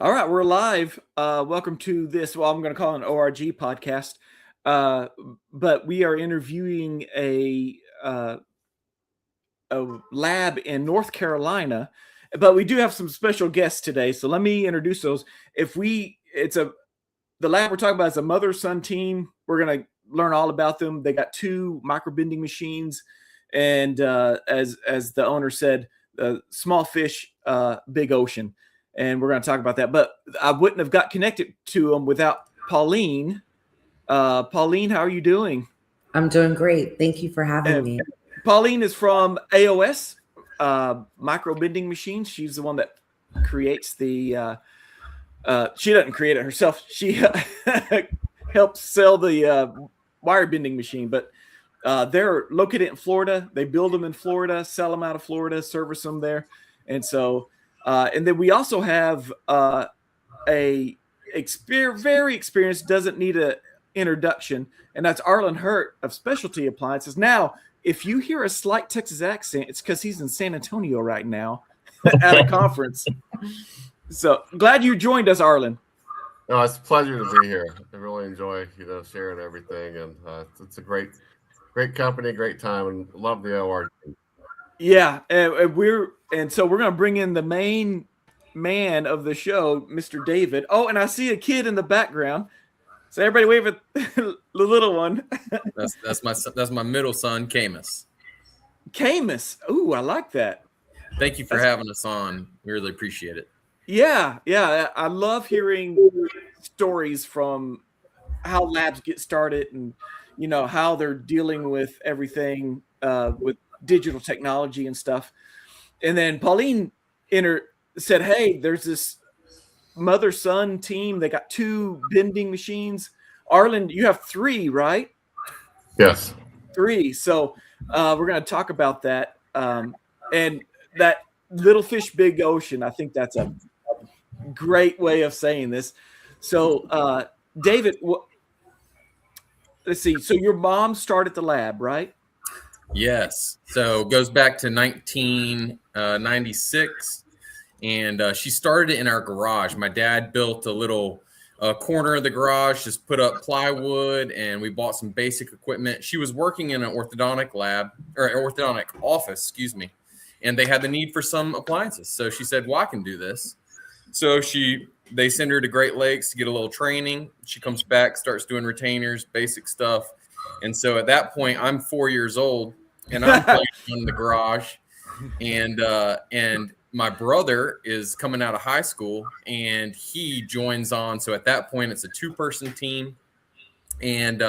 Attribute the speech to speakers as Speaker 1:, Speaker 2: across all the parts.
Speaker 1: All right, we're live. Welcome to this. Well, I'm going to call it an ORG podcast, but we are interviewing a lab in North Carolina. But we do have some special guests today, so let me introduce those. The lab we're talking about is a mother-son team. We're going to learn all about them. They got two microbending machines, and as the owner said, small fish, big ocean. And we're going to talk about that. But I wouldn't have got connected to them without Pauline. Pauline, how are you doing?
Speaker 2: I'm doing great. Thank you for having me.
Speaker 1: Pauline is from AOS, Micro Bending Machines. She's the one that creates the. She doesn't create it herself. She helps sell the wire bending machine. But they're located in Florida. They build them in Florida, sell them out of Florida, service them there, and so. And then we also have very experienced, doesn't need an introduction, and that's Arlen Hurt of Specialty Appliances. Now, if you hear a slight Texas accent, it's because he's in San Antonio right now at a conference. So glad you joined us, Arlen.
Speaker 3: No, it's a pleasure to be here. I really enjoy, sharing everything, and it's a great company, great time, and love the ORG.
Speaker 1: Yeah, and so we're going to bring in the main man of the show, Mr. David. Oh, and I see a kid in the background. So everybody wave at the little one.
Speaker 4: that's my middle son, Camus.
Speaker 1: Camus. Ooh, I like that.
Speaker 4: Thank you for having us on. We really appreciate it.
Speaker 1: Yeah. I love hearing stories from how labs get started and, how they're dealing with everything with digital technology and stuff. And then Pauline said, hey, there's this mother-son team. They got two bending machines. Arlen, you have three, right?
Speaker 3: Yes.
Speaker 1: Three. So we're going to talk about that. And that little fish, big ocean, I think that's a great way of saying this. So David, let's see. So your mom started the lab, right?
Speaker 4: Yes. So it goes back to 1996, and she started it in our garage. My dad built a little corner of the garage, just put up plywood, and we bought some basic equipment. She was working in an orthodontic lab, or orthodontic office, and they had the need for some appliances. So she said, well, I can do this. So they send her to Great Lakes to get a little training. She comes back, starts doing retainers, basic stuff. And so at that point, I'm 4 years old, and I'm playing in the garage, and my brother is coming out of high school, and he joins on. So at that point, it's a two-person team, and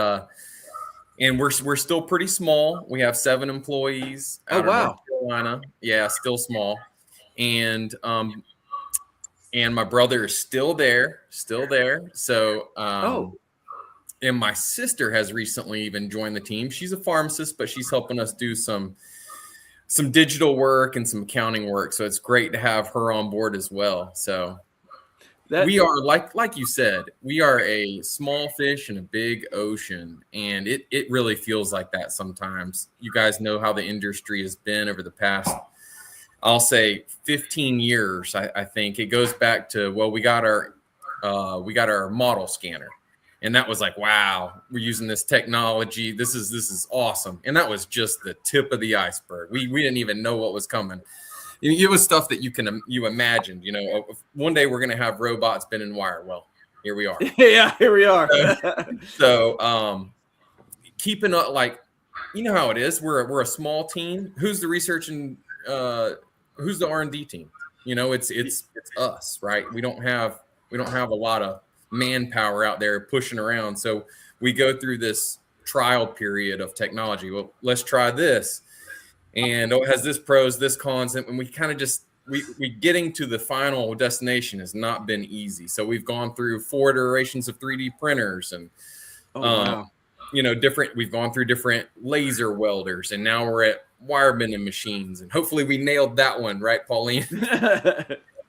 Speaker 4: we're still pretty small. We have 7 employees out of North Carolina. Yeah, still small, and my brother is still there. So and my sister has recently even joined the team. She's a pharmacist, but she's helping us do some digital work and some accounting work. So it's great to have her on board as well. So we are, like you said, we are a small fish in a big ocean. And it really feels like that sometimes. You guys know how the industry has been over the past, I'll say 15 years. I think it goes back to, well, we got our model scanner. And that was like, wow, we're using this technology. This is awesome. And that was just the tip of the iceberg. We didn't even know what was coming. It was stuff that you imagined, one day we're going to have robots bending wire. Well, here we are.
Speaker 1: Yeah, here we are.
Speaker 4: So keeping up, like, you know how it is. We're a small team. Who's the research and who's the R&D team? It's us, right? We don't have a lot of manpower out there pushing around. So we go through this trial period of technology. Well, let's try this. And it has this pros, this cons. And we kind of just, we getting to the final destination has not been easy. So we've gone through 4 iterations of 3D printers and, we've gone through different laser welders, and now we're at wire bending machines. And hopefully we nailed that one, right, Pauline?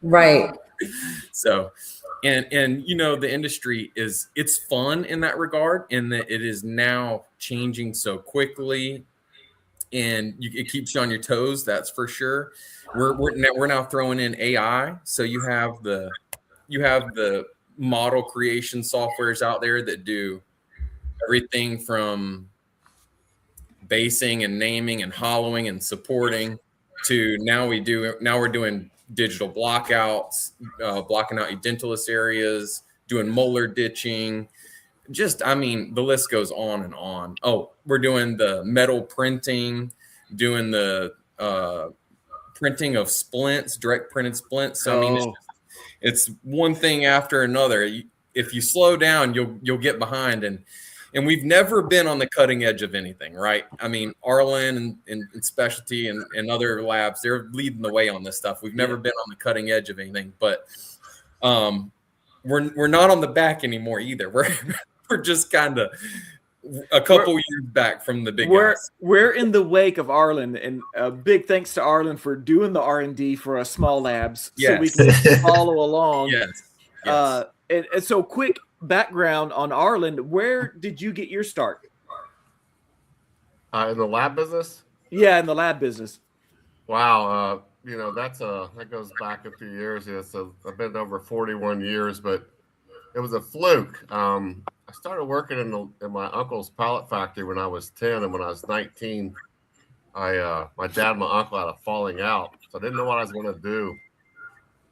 Speaker 2: Right.
Speaker 4: So, and the industry it's fun in that regard, in that it is now changing so quickly, and it keeps you on your toes. That's for sure. We're now throwing in AI, so you have you have the model creation softwares out there that do everything from basing and naming and hollowing and supporting to now we're doing digital blockouts, blocking out edentulous areas, doing molar ditching. Just, I mean, the list goes on and on. Oh, we're doing the metal printing, doing the printing of splints, direct printed splints. So, I mean, it's one thing after another. If you slow down, you'll get behind, and we've never been on the cutting edge of anything, right? I mean, Arlen and Specialty and other labs, they're leading the way on this stuff. We've never been on the cutting edge of anything, but we're not on the back anymore either. We're just kind of a couple years back from the big guys.
Speaker 1: We're in the wake of Arlen, and a big thanks to Arlen for doing the R&D for us small labs, so we can follow along.
Speaker 4: Yes.
Speaker 1: And so, quick background on Arlen. Where did you get your start?
Speaker 3: In the lab business?
Speaker 1: Yeah, in the lab business.
Speaker 3: Wow. That goes back a few years. Yeah, so I've been over 41 years, but it was a fluke. I started working in my uncle's pallet factory when I was 10, and when I was 19, my dad and my uncle had a falling out, so I didn't know what I was going to do.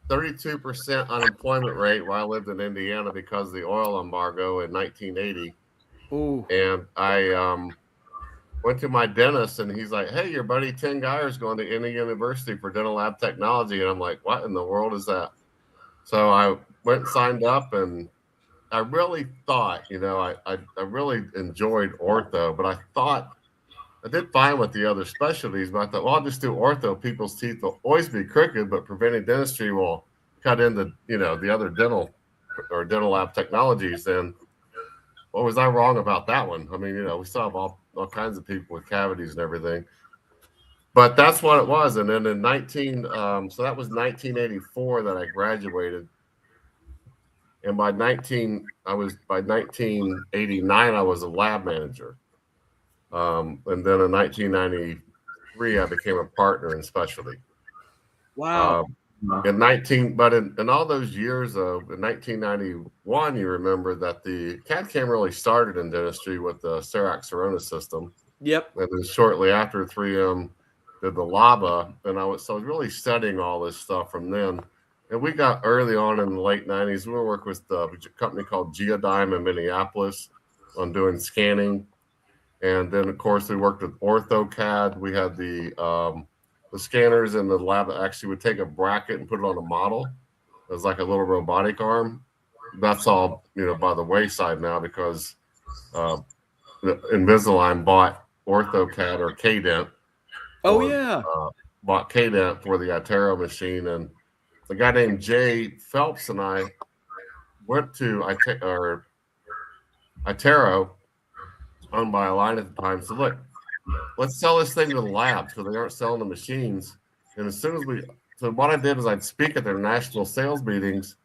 Speaker 3: 32% unemployment rate while I lived in Indiana because of the oil embargo in 1980.
Speaker 1: Ooh.
Speaker 3: And I went to my dentist, and he's like, "Hey, your buddy Tim Geyer is going to Indiana University for dental lab technology." And I'm like, "What in the world is that?" So I went and signed up, and I really thought, I really enjoyed ortho, but I thought I did fine with the other specialties, but I thought, well, I'll just do ortho. People's teeth will always be crooked, but preventive dentistry will cut into, the other dental lab technologies. And what was I wrong about that one? I mean, we still have all kinds of people with cavities and everything, but that's what it was. And then in so that was 1984 that I graduated. And by 1989, I was a lab manager. And then in 1993, I became a partner in specialty.
Speaker 1: Wow.
Speaker 3: In all those years, though, in 1991, you remember that the CAD/CAM really started in dentistry with the Serac Sorona system.
Speaker 1: Yep.
Speaker 3: And then shortly after, 3M did the LABA, and I was really studying all this stuff from then. And we got early on in the late 90s, we were working with a company called Geodyme in Minneapolis on doing scanning. And then, of course, we worked with OrthoCAD. We had the scanners in the lab that actually would take a bracket and put it on a model. It was like a little robotic arm. That's all, by the wayside now because Invisalign bought OrthoCAD or Cadent. Bought Cadent for the iTero machine. And a guy named Jay Phelps and I went to iTero, owned by Align at the time. So look, let's sell this thing to the labs because they aren't selling the machines. And as soon as so what I did was I'd speak at their national sales meetings.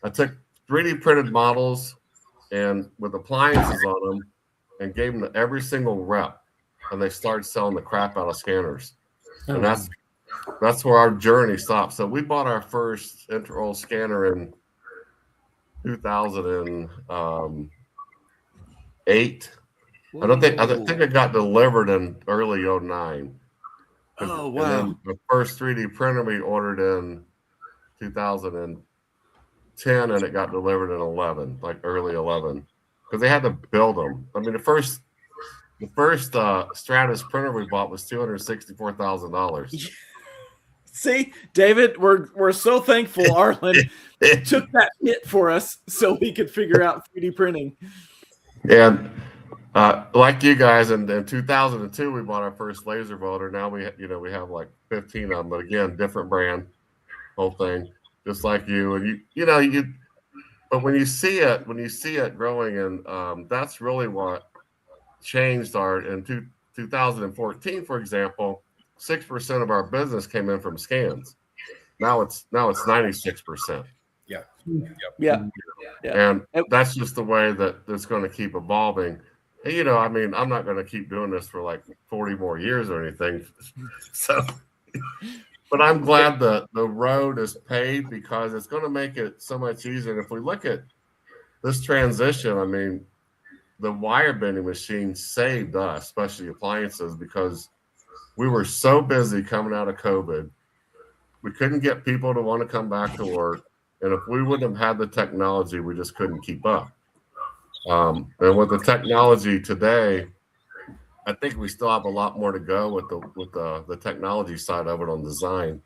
Speaker 3: I took 3D printed models and with appliances on them and gave them to every single rep. And they started selling the crap out of scanners. And that's where our journey stopped. So we bought our first intraoral scanner in 2008. I think it got delivered in early 2009.
Speaker 1: Oh, wow.
Speaker 3: And then the first 3D printer we ordered in 2010, and it got delivered in 11, like early 11, because they had to build them. I mean, the first Stratus printer we bought was $264,000.
Speaker 1: See, David, we're so thankful Arlen took that hit for us so we could figure out 3D printing.
Speaker 3: And like you guys, in 2002, we bought our first laser welder. Now we have like 15 of them, but again, different brand, whole thing, just like you. And but when you see it growing, and that's really what changed in 2014, for example. 6% of our business came in from scans. Now it's 96%.
Speaker 4: Yeah.
Speaker 3: And that's just the way that it's going to keep evolving. And, I mean, I'm not going to keep doing this for like 40 more years or anything. So But I'm glad the road is paved because it's going to make it so much easier. And if we look at this transition, I mean, the wire bending machine saved us, especially appliances, because we were so busy coming out of COVID. We couldn't get people to want to come back to work. And if we wouldn't have had the technology, we just couldn't keep up. And with the technology today, I think we still have a lot more to go with the technology side of it on design.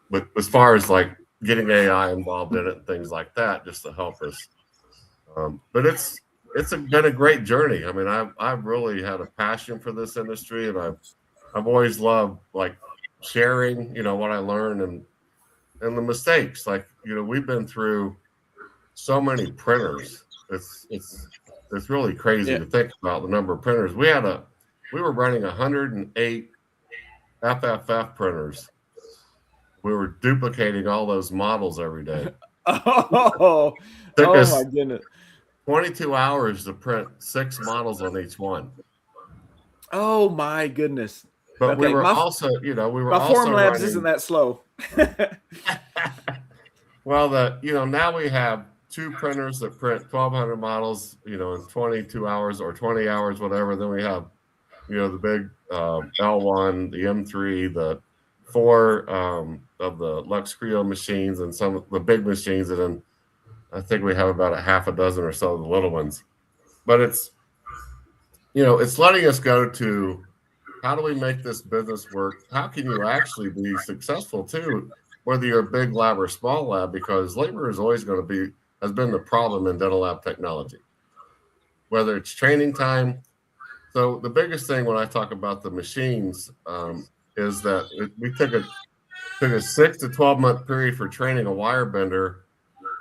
Speaker 3: But as far as like getting AI involved in it and things like that, just to help us. But it's been a great journey. I mean, I've really had a passion for this industry, and I've always loved like sharing, what I learned and the mistakes. Like, we've been through so many printers. It's really crazy to think about the number of printers. We were running 108 FFF printers. We were duplicating all those models every day.
Speaker 1: Oh my goodness.
Speaker 3: 22 hours to print 6 models on each one.
Speaker 1: Oh my goodness.
Speaker 3: But we were also,
Speaker 1: my Form Labs isn't that slow.
Speaker 3: Well, now we have 2 printers that print 1,200 models, in 22 hours or 20 hours, whatever. Then we have, the big L1, the M3, the 4 of the Lux Creo machines, and some of the big machines, and then I think we have about a half a dozen or so of the little ones. But it's letting us go to, how do we make this business work? How can you actually be successful too, whether you're a big lab or small lab? Because labor is always going to has been the problem in dental lab technology, whether it's training time. So the biggest thing when I talk about the machines is that we took a 6 to 12 month period for training a wire bender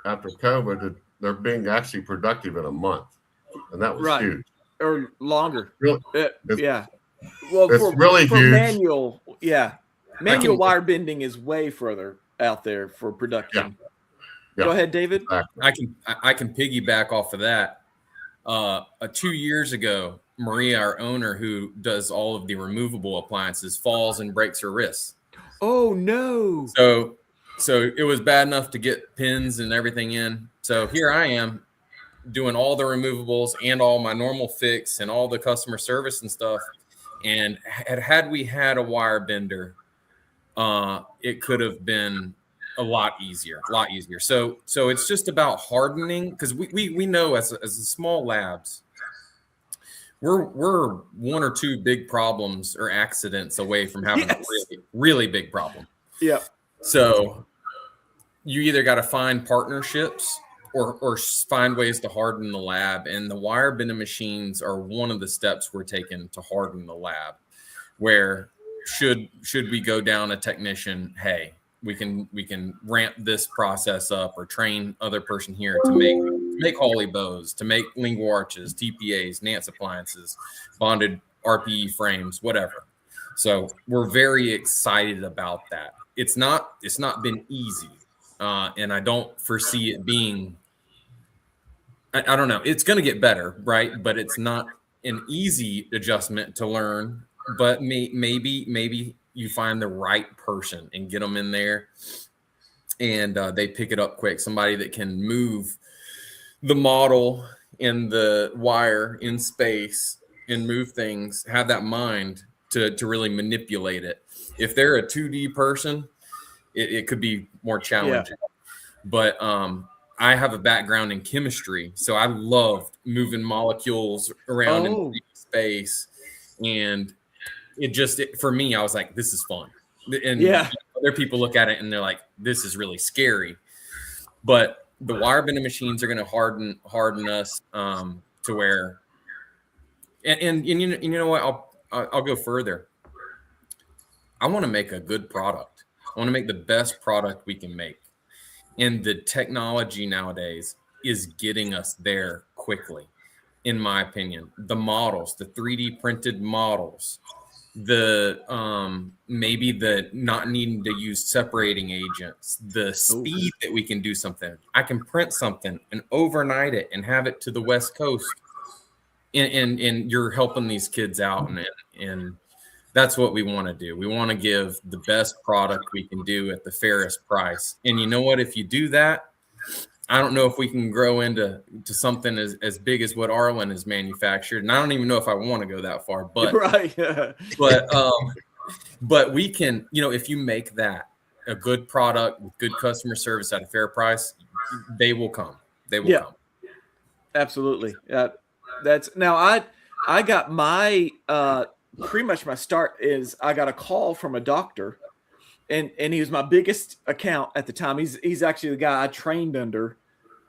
Speaker 3: after COVID. They're being actually productive in a month, and that was huge.
Speaker 1: Or longer.
Speaker 3: Really,
Speaker 1: yeah. Well,
Speaker 3: it's really huge.
Speaker 1: Manual wire bending is way further out there for production. Go ahead, David.
Speaker 3: Exactly.
Speaker 4: I can piggyback off of that. 2 years ago, Maria, our owner, who does all of the removable appliances, falls and breaks her wrists.
Speaker 1: Oh no!
Speaker 4: So it was bad enough to get pins and everything in. So here I am doing all the removables and all my normal fix and all the customer service and stuff. And had we had a wire bender, it could have been a lot easier. So it's just about hardening, because we know as a small labs, we're 1 or 2 big problems or accidents away from having a really, really big problem.
Speaker 1: Yeah.
Speaker 4: So you either got to find partnerships or find ways to harden the lab. And the wire bending machines are one of the steps we're taking to harden the lab, where should we go down a technician, hey, we can ramp this process up, or train other person here to make Hawley bows, to make lingual arches, TPAs, Nance appliances, bonded RPE frames, whatever. So we're very excited about that. It's not been easy, and I don't foresee it being. I don't know. It's going to get better, right? But it's not an easy adjustment to learn. But maybe you find the right person and get them in there, and they pick it up quick. Somebody that can move the model and the wire in space and move things, have that mind to really manipulate it. If they're a 2D person, it could be more challenging. Yeah. But I have a background in chemistry, so I loved moving molecules around in space, and for me, I was like, this is fun. And other people look at it and they're like, this is really scary. But the wire bending machines are going to harden us to where, and you know what? I'll go further. I want to make a good product. I want to make the best product we can make. And the technology nowadays is getting us there quickly, in my opinion. The models, the 3D printed models, the maybe the not needing to use separating agents, the speed that we can do something. I can print something and overnight it and have it to the West Coast. And you're helping these kids out, and That's what we want to do. We want to give the best product we can do at the fairest price. And you know what? If you do that, I don't know if we can grow into something as big as what Arlen has manufactured. And I don't even know if I want to go that far, but
Speaker 1: right.
Speaker 4: but we can, if you make that a good product with good customer service at a fair price, they will come. They will come.
Speaker 1: Absolutely. That's now I got my pretty much my start is I got a call from a doctor, and he was my biggest account at the time. He's actually the guy I trained under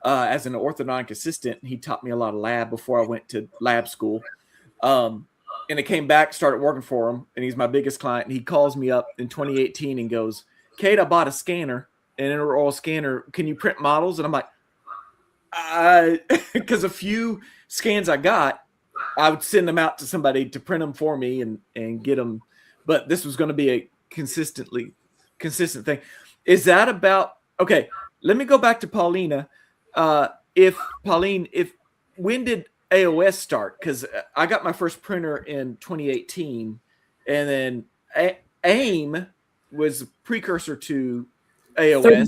Speaker 1: as an orthodontic assistant. He taught me a lot of lab before I went to lab school. And I came back, started working for him, and he's my biggest client. And he calls me up in 2018 and goes, "Kate, I bought a scanner, an intraoral scanner. Can you print models?" And I'm like, because a few scans I got, I would send them out to somebody to print them for me and get them. But this was going to be a consistent thing. Is that about, okay, let me go back to Paulina. When did AOS start? Because I got my first printer in 2018, and then AIM was a precursor to AOS.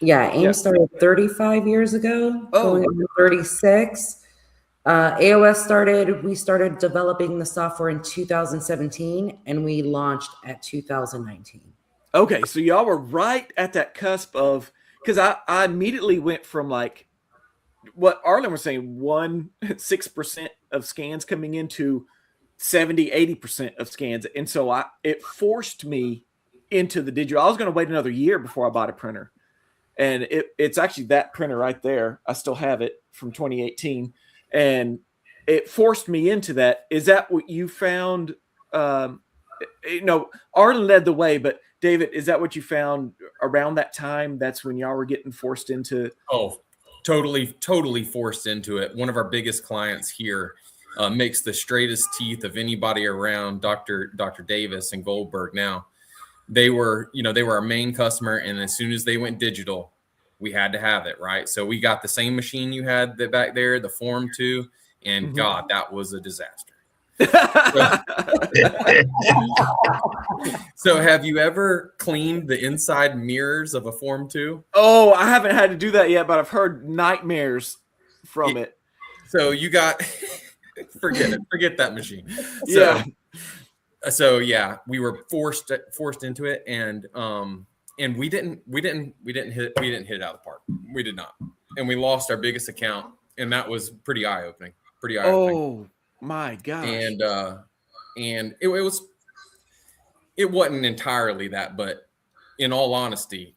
Speaker 2: AIM started 35 years ago, going on 36. AOS we started developing the software in 2017, and we launched at 2019.
Speaker 1: Okay, so y'all were right at that cusp of, because I immediately went from like what Arlen was saying, 6% of scans coming into 70-80% of scans. And so it forced me into the digital. I was going to wait another year before I bought a printer. And it's actually that printer right there. I still have it from 2018. And it forced me into that. Is that what you found? Arlen led the way, but David, is that what you found around that time? That's when y'all were getting forced into?
Speaker 4: Oh, totally forced into it. One of our biggest clients here makes the straightest teeth of anybody around, Dr. Davis and Goldberg. Now, they were our main customer, and as soon as they went digital, we had to have it, right? So we got the same machine you had back there, the Form 2, and God, that was a disaster. So have you ever cleaned the inside mirrors of a Form 2?
Speaker 1: Oh, I haven't had to do that yet, but I've heard nightmares from it.
Speaker 4: So you got forget that machine. So we were forced into it, and we didn't hit it out of the park. We did not, and we lost our biggest account, and that was pretty eye opening.
Speaker 1: Oh my gosh!
Speaker 4: And it wasn't entirely that, but in all honesty,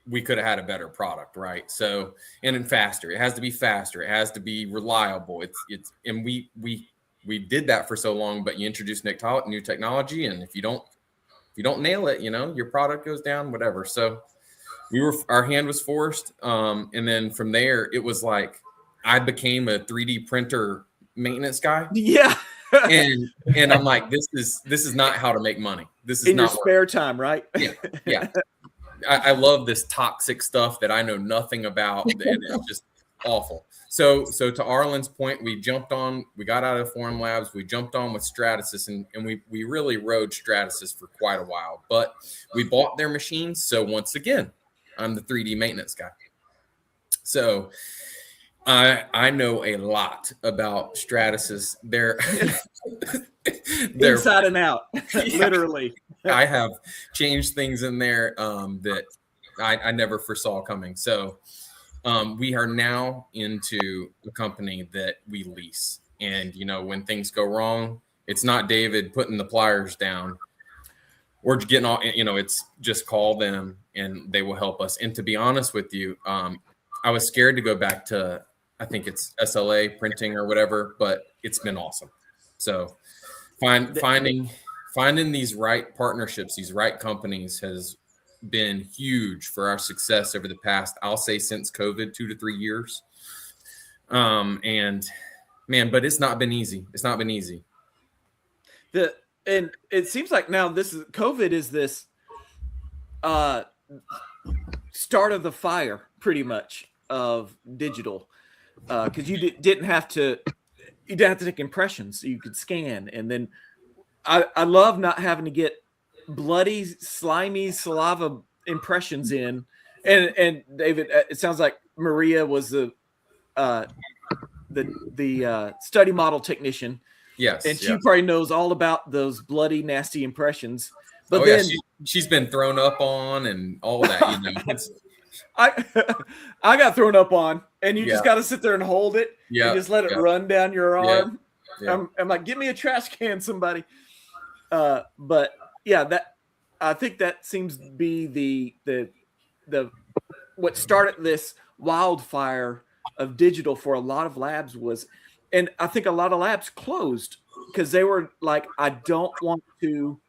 Speaker 4: we could have had a better product, right? So, and then faster. It has to be faster. It has to be reliable. And we did that for so long, but you introduce new technology, and if you don't nail it, your product goes down, whatever. So our hand was forced. And then from there, it was like I became a 3D printer maintenance guy.
Speaker 1: Yeah.
Speaker 4: and I'm like, this is not how to make money. This is
Speaker 1: in
Speaker 4: not
Speaker 1: your spare time, right?
Speaker 4: Yeah. I love this toxic stuff that I know nothing about, and it's just awful. So to Arlen's point, we got out of Forum Labs, we jumped on with Stratasys, and we really rode Stratasys for quite a while, but we bought their machines. So once again, I'm the 3D maintenance guy. So I know a lot about Stratasys. They're
Speaker 1: inside and out, literally.
Speaker 4: I have changed things in there that I never foresaw coming. So we are now into a company that we lease. And, when things go wrong, it's not David putting the pliers down. We're getting all, it's just call them and they will help us. And to be honest with you, I was scared to go back to, I think it's SLA printing or whatever, but it's been awesome. So finding these right partnerships, these right companies has been huge for our success over the past, I'll say since COVID, 2 to 3 years. And man, but it's not been easy. It's not been easy.
Speaker 1: And it seems like now COVID is this start of the fire pretty much of digital. Because you didn't have to take impressions, so you could scan. And then I love not having to get bloody, slimy saliva impressions in. And David, it sounds like Maria was the study model technician.
Speaker 4: Yes,
Speaker 1: and she probably knows all about those bloody, nasty impressions. But
Speaker 4: she's been thrown up on and all that.
Speaker 1: I got thrown up on, and you just got to sit there and hold it and just let it run down your arm. I'm like, give me a trash can, somebody. But yeah, that I think that seems to be the what started this wildfire of digital for a lot of labs was, and I think a lot of labs closed because they were like, I don't want to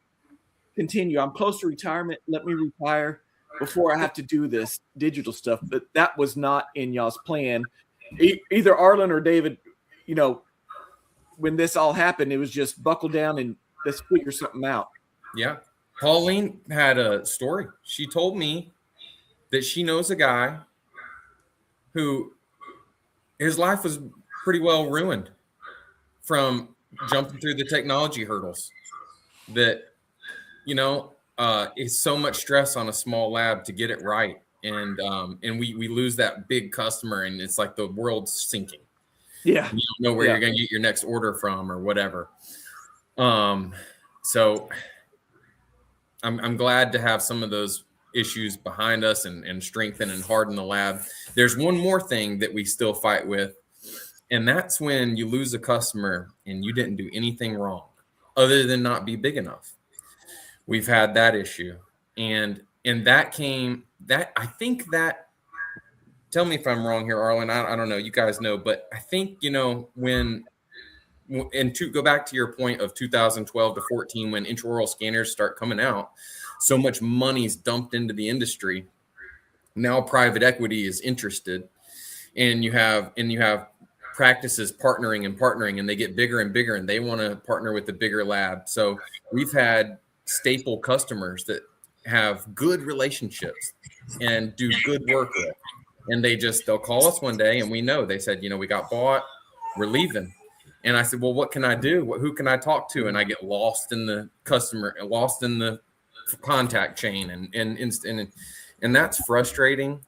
Speaker 1: continue. I'm close to retirement. Let me retire before I have to do this digital stuff. But that was not in y'all's plan. Either Arlen or David, when this all happened, it was just buckle down and let's figure something out.
Speaker 4: Yeah. Pauline had a story. She told me that she knows a guy who his life was pretty well ruined from jumping through the technology hurdles. That, it's so much stress on a small lab to get it right. And we lose that big customer, and it's like the world's sinking.
Speaker 1: Yeah.
Speaker 4: You don't know where you're going to get your next order from or whatever. So I'm glad to have some of those issues behind us and strengthen and harden the lab. There's one more thing that we still fight with, and that's when you lose a customer and you didn't do anything wrong other than not be big enough. We've had that issue. And I think that, tell me if I'm wrong here, Arlen, I don't know, you guys know, but I think, to go back to your point of 2012 to 14, when intraoral scanners start coming out, so much money's dumped into the industry. Now private equity is interested, and you have practices partnering, and they get bigger and bigger, and they want to partner with the bigger lab. So we've had staple customers that have good relationships and do good work with, and they'll call us one day, and we know they said, we got bought, we're leaving. And I said, well, what can I do? Who can I talk to? And I get lost in the contact chain, and that's frustrating,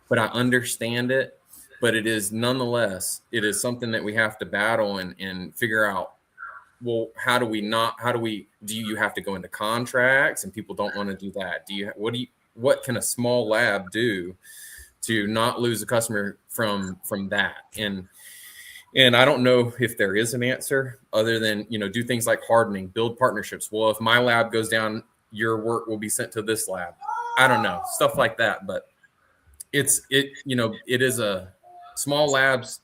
Speaker 4: but I understand it. But it is nonetheless, it is something that we have to battle and figure out. Well, do you have to go into contracts, and people don't want to do that? What can a small lab do to not lose a customer from that? And I don't know if there is an answer other than, do things like hardening, build partnerships. Well, if my lab goes down, your work will be sent to this lab. I don't know, stuff like that. But it is a small labs.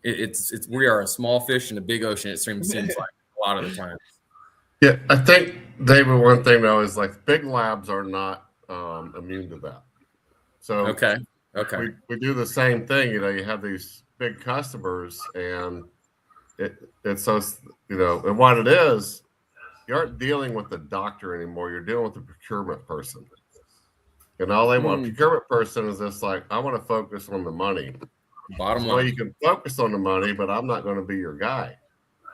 Speaker 4: We are a small fish in a big ocean. It seems like a lot of the time.
Speaker 3: Yeah, I think, David, one thing though is like big labs are not immune to that. So
Speaker 4: okay,
Speaker 3: we do the same thing. You have these big customers, and it's so and what it is, you aren't dealing with the doctor anymore. You're dealing with the procurement person, and all they want. Procurement person is just like, I want to focus on the money.
Speaker 4: Bottom line.
Speaker 3: Well, you can focus on the money, but I'm not going to be your guy,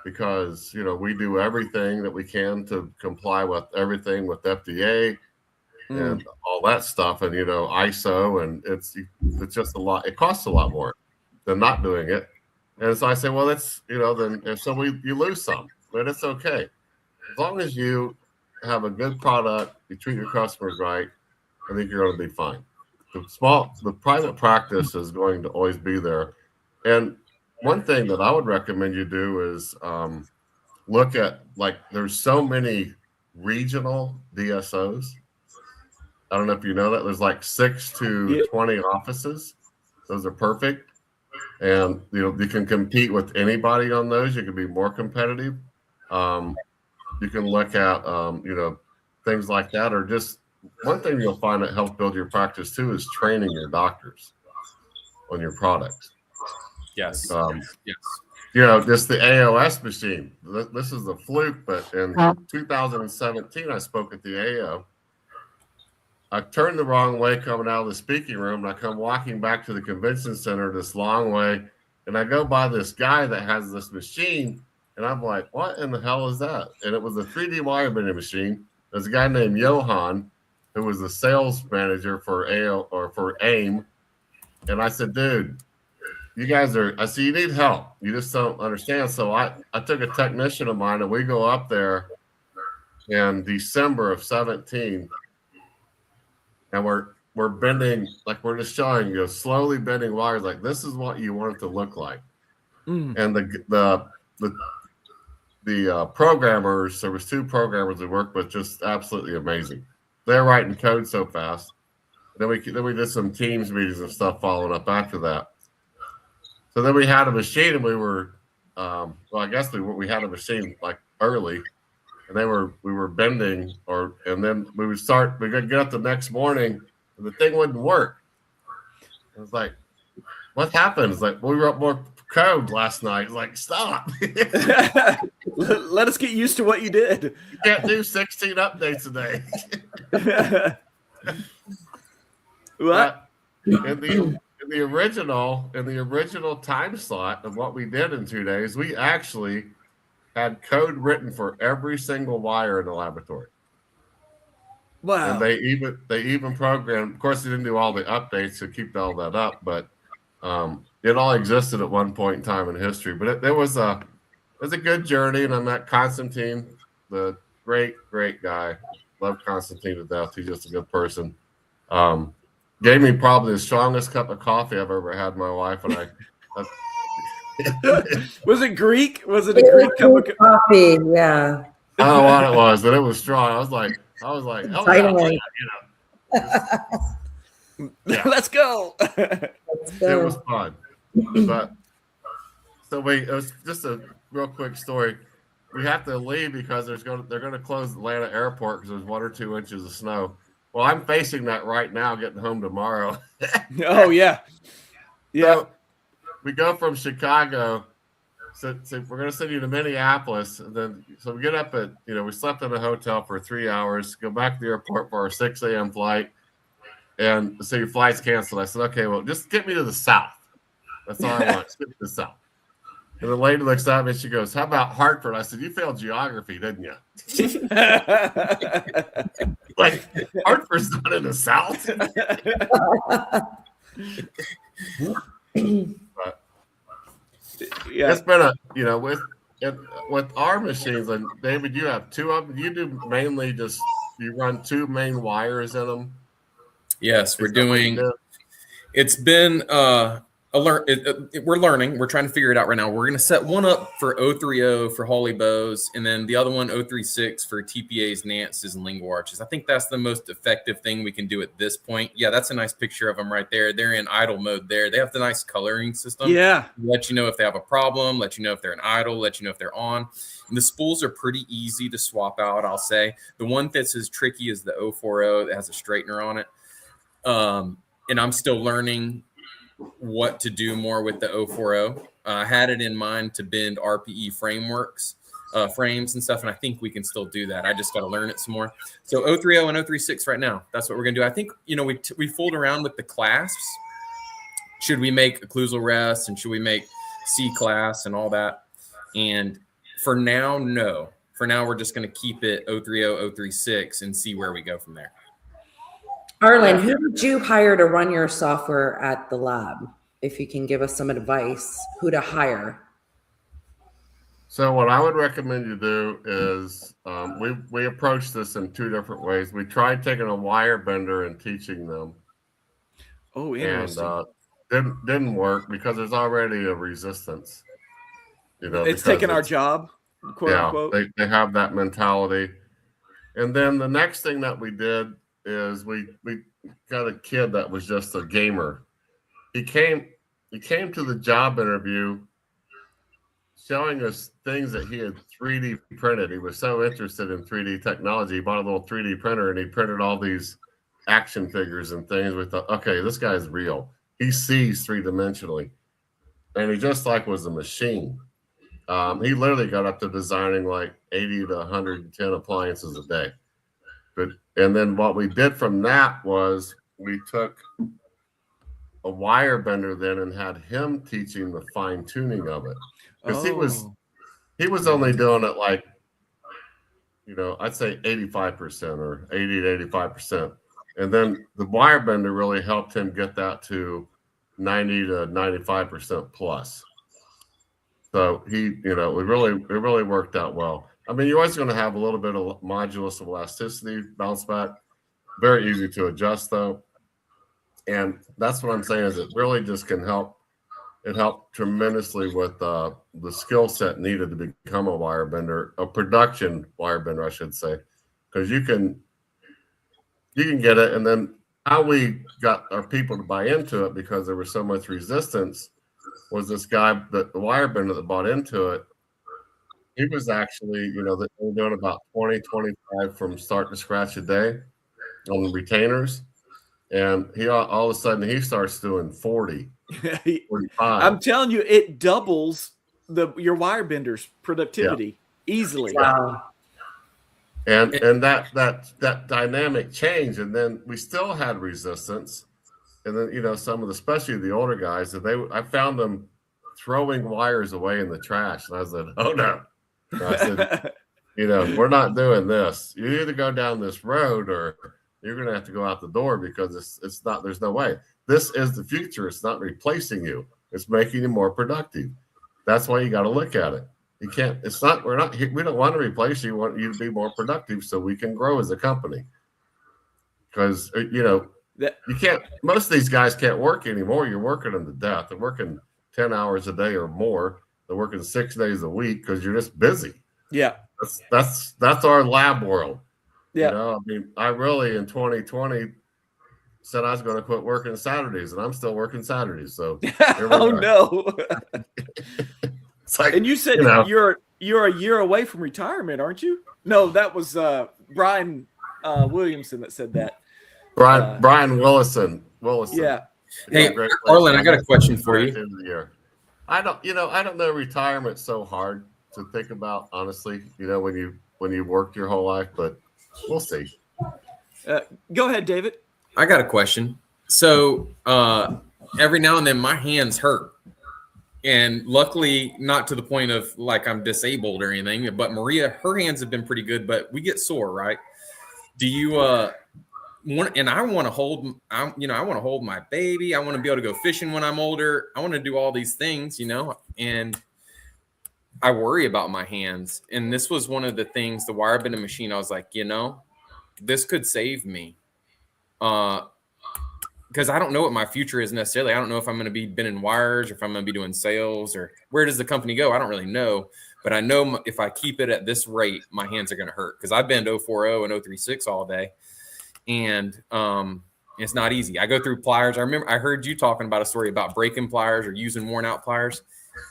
Speaker 3: because we do everything that we can to comply with everything with FDA and all that stuff, and ISO, and it's just a lot. It costs a lot more than not doing it. And so I say, well, that's then if you lose some, but it's okay as long as you have a good product, you treat your customers right. I think you're going to be fine. The private practice is going to always be there. And one thing that I would recommend you do is look at, there's so many regional DSOs. I don't know if you know that. There's 6 to 20 offices. Those are perfect. And you can compete with anybody on those. You can be more competitive. You can look at things like that, or just one thing you'll find that helps build your practice too is training your doctors on your products.
Speaker 4: Yes.
Speaker 3: Yes. Just the AOS machine. This is a fluke, but in 2017, I spoke at the AO. I turned the wrong way coming out of the speaking room, and I come walking back to the convention center this long way, and I go by this guy that has this machine, And I'm like, what in the hell is that? And it was a 3D wire bending machine. There's a guy named Johan who was the sales manager for AIM. And I said, dude, you guys I said, you need help. You just don't understand. So I took a technician of mine and we go up there in December of 17. And we're bending, like we're just showing you, slowly bending wires. Like this is what you want it to look like. And the programmers, there was 2 programmers we worked with, just absolutely amazing. They're writing code so fast. Then we did some Teams meetings and stuff following up after that. So then we had a machine, and we were, well, I guess we had a machine like early, and we were bending, and then we could get up the next morning, and the thing wouldn't work. It was like, what happened? It's like, well, we wrote more code last night. It's like, stop.
Speaker 1: Let us get used to what you did.
Speaker 3: You can't do 16 updates a day.
Speaker 1: What?
Speaker 3: In the original time slot of what we did in 2 days, we actually had code written for every single wire in the laboratory.
Speaker 1: Wow.
Speaker 3: And they even programmed, of course they didn't do all the updates to keep all that up, but it all existed at one point in time in history. But it was a good journey, and I met Constantine, the great guy. Love Constantine to death. He's just a good person. Gave me probably the strongest cup of coffee I've ever had in my life, and I
Speaker 1: Was it Greek? Was it a Greek cup of
Speaker 2: coffee? Yeah.
Speaker 3: I don't know what it was, but it was strong. I was like, oh yeah, yeah.
Speaker 1: Let's go.
Speaker 3: It was fun. But it was just a real quick story. We have to leave because they're going to close Atlanta airport because there's 1 or 2 inches of snow. Well, I'm facing that right now, getting home tomorrow.
Speaker 1: Oh yeah.
Speaker 3: So we go from Chicago. So we're going to send you to Minneapolis. And then, so we get up at, we slept in a hotel for 3 hours, go back to the airport for our 6 a.m. flight. And so your flight's canceled. I said, okay, well, just get me to the south. That's all I want. Just get me to the south. And the lady looks at me and she goes, how about Hartford? I said, you failed geography, didn't you? Like, Hartford's not in the south. But
Speaker 1: Yeah.
Speaker 3: it's been with our machines, and David, you have 2 of them. You do mainly you run 2 main wires in them.
Speaker 4: Yes, we're doing. It's been we're learning. We're trying to figure it out right now. We're going to set one up for 030 for Holy Bows, and then the other one 036 for TPAs, Nances, and lingual arches. I think that's the most effective thing we can do at this point. Yeah, that's a nice picture of them right there. They're in idle mode there. They have the nice coloring system.
Speaker 1: Yeah.
Speaker 4: Let you know if they have a problem, let you know if they're in idle, let you know if they're on. And the spools are pretty easy to swap out, I'll say. The one that's as tricky is the 040 that has a straightener on it. And I'm still learning what to do more with the 040. I had it in mind to bend RPE frames and stuff, and I think we can still do that. I just got to learn it some more. So 030 and 036 right now. That's what we're going to do. I think, we fooled around with the clasps. Should we make occlusal rest, and should we make C-class and all that? And for now, no. For now, we're just going to keep it 030, 036 and see where we go from there.
Speaker 2: Arlen, who did you hire to run your software at the lab? If you can give us some advice, who to hire?
Speaker 3: So what I would recommend you do is we approached this in 2 different ways. We tried taking a wire bender and teaching them.
Speaker 1: Oh, interesting.
Speaker 3: And didn't work because there's already a resistance.
Speaker 1: It's taking our job, quote unquote.
Speaker 3: They have that mentality. And then the next thing that we did is we got a kid that was just a gamer. He came to the job interview showing us things that he had 3D printed. He was so interested in 3D technology. He bought a little 3D printer and he printed all these action figures and things. We thought, okay, this guy's real. He sees 3-dimensionally. And he just was a machine. He literally got up to designing like 80 to 110 appliances a day. And then what we did from that was we took a wire bender then and had him teaching the fine tuning of it. Because he was only doing it like, I'd say 85% or 80 to 85%. And then the wire bender really helped him get that to 90 to 95% plus. So it really worked out well. I mean, you're always going to have a little bit of modulus of elasticity, bounce back. Very easy to adjust though. And that's what I'm saying is it really just can help. It helped tremendously with the skill set needed to become a wire bender, a production wire bender, I should say, because you can get it. And then how we got our people to buy into it, because there was so much resistance, was this guy, the wire bender that bought into it. He was actually, they were doing about 20, 25 from start to scratch a day on retainers. And he all of a sudden he starts doing 40. 45.
Speaker 1: I'm telling you, it doubles your wire bender's productivity easily.
Speaker 2: Wow.
Speaker 3: And that dynamic change, and then we still had resistance, and then some of especially the older guys, that I found them throwing wires away in the trash, and I said, "Oh no!" And I said, "We're not doing this. You either go down this road, or you're going to have to go out the door, because it's not. There's no way. This is the future. It's not replacing you. It's making you more productive. That's why you got to look at it. You can't. It's not. We don't want to replace you. We want you to be more productive so we can grow as a company. Because you can't. Most of these guys can't work anymore. You're working them to death. They're working 10 hours a day or more. They're working 6 days a week because you're just busy.
Speaker 1: Yeah.
Speaker 3: That's our lab world.
Speaker 1: Yeah.
Speaker 3: I mean, I really in 2020 said I was going to quit working Saturdays, and I'm still working Saturdays. So
Speaker 1: oh no.
Speaker 3: It's like,
Speaker 1: and you said you're a year away from retirement, aren't you? No, that was Brian Williamson that said that.
Speaker 3: Brian Willison.
Speaker 1: Yeah.
Speaker 4: Hey, Arlen, I got a question for you.
Speaker 3: I don't know. Retirement's so hard to think about, honestly. When you worked your whole life, but we'll see.
Speaker 1: Go ahead, David.
Speaker 4: I got a question. So every now and then my hands hurt. And luckily, not to the point of like I'm disabled or anything, but Maria, her hands have been pretty good, but we get sore, right? Do you and I want to hold, I want to hold my baby. I want to be able to go fishing when I'm older. I want to do all these things, and I worry about my hands. And this was one of the things, the wire bending machine, I was like, this could save me. Because I don't know what my future is necessarily. I don't know if I'm going to be bending wires or if I'm going to be doing sales or where does the company go? I don't really know. But I know if I keep it at this rate, my hands are going to hurt because I bend 040 and 036 all day. And it's not easy. I go through pliers. I heard you talking about a story about breaking pliers or using worn out pliers.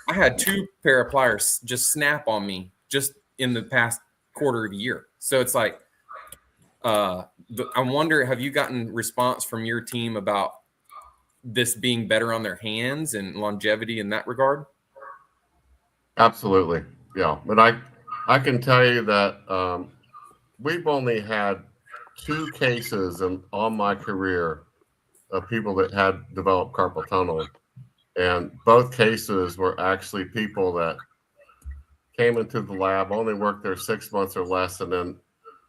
Speaker 4: I had 2 pair of pliers just snap on me just in the past quarter of a year. So it's like, I wonder, have you gotten response from your team about this being better on their hands and longevity in that regard?
Speaker 3: Absolutely. Yeah. But I can tell you that we've only had 2 cases in all my career of people that had developed carpal tunnel. And both cases were actually people that came into the lab, only worked there 6 months or less, and then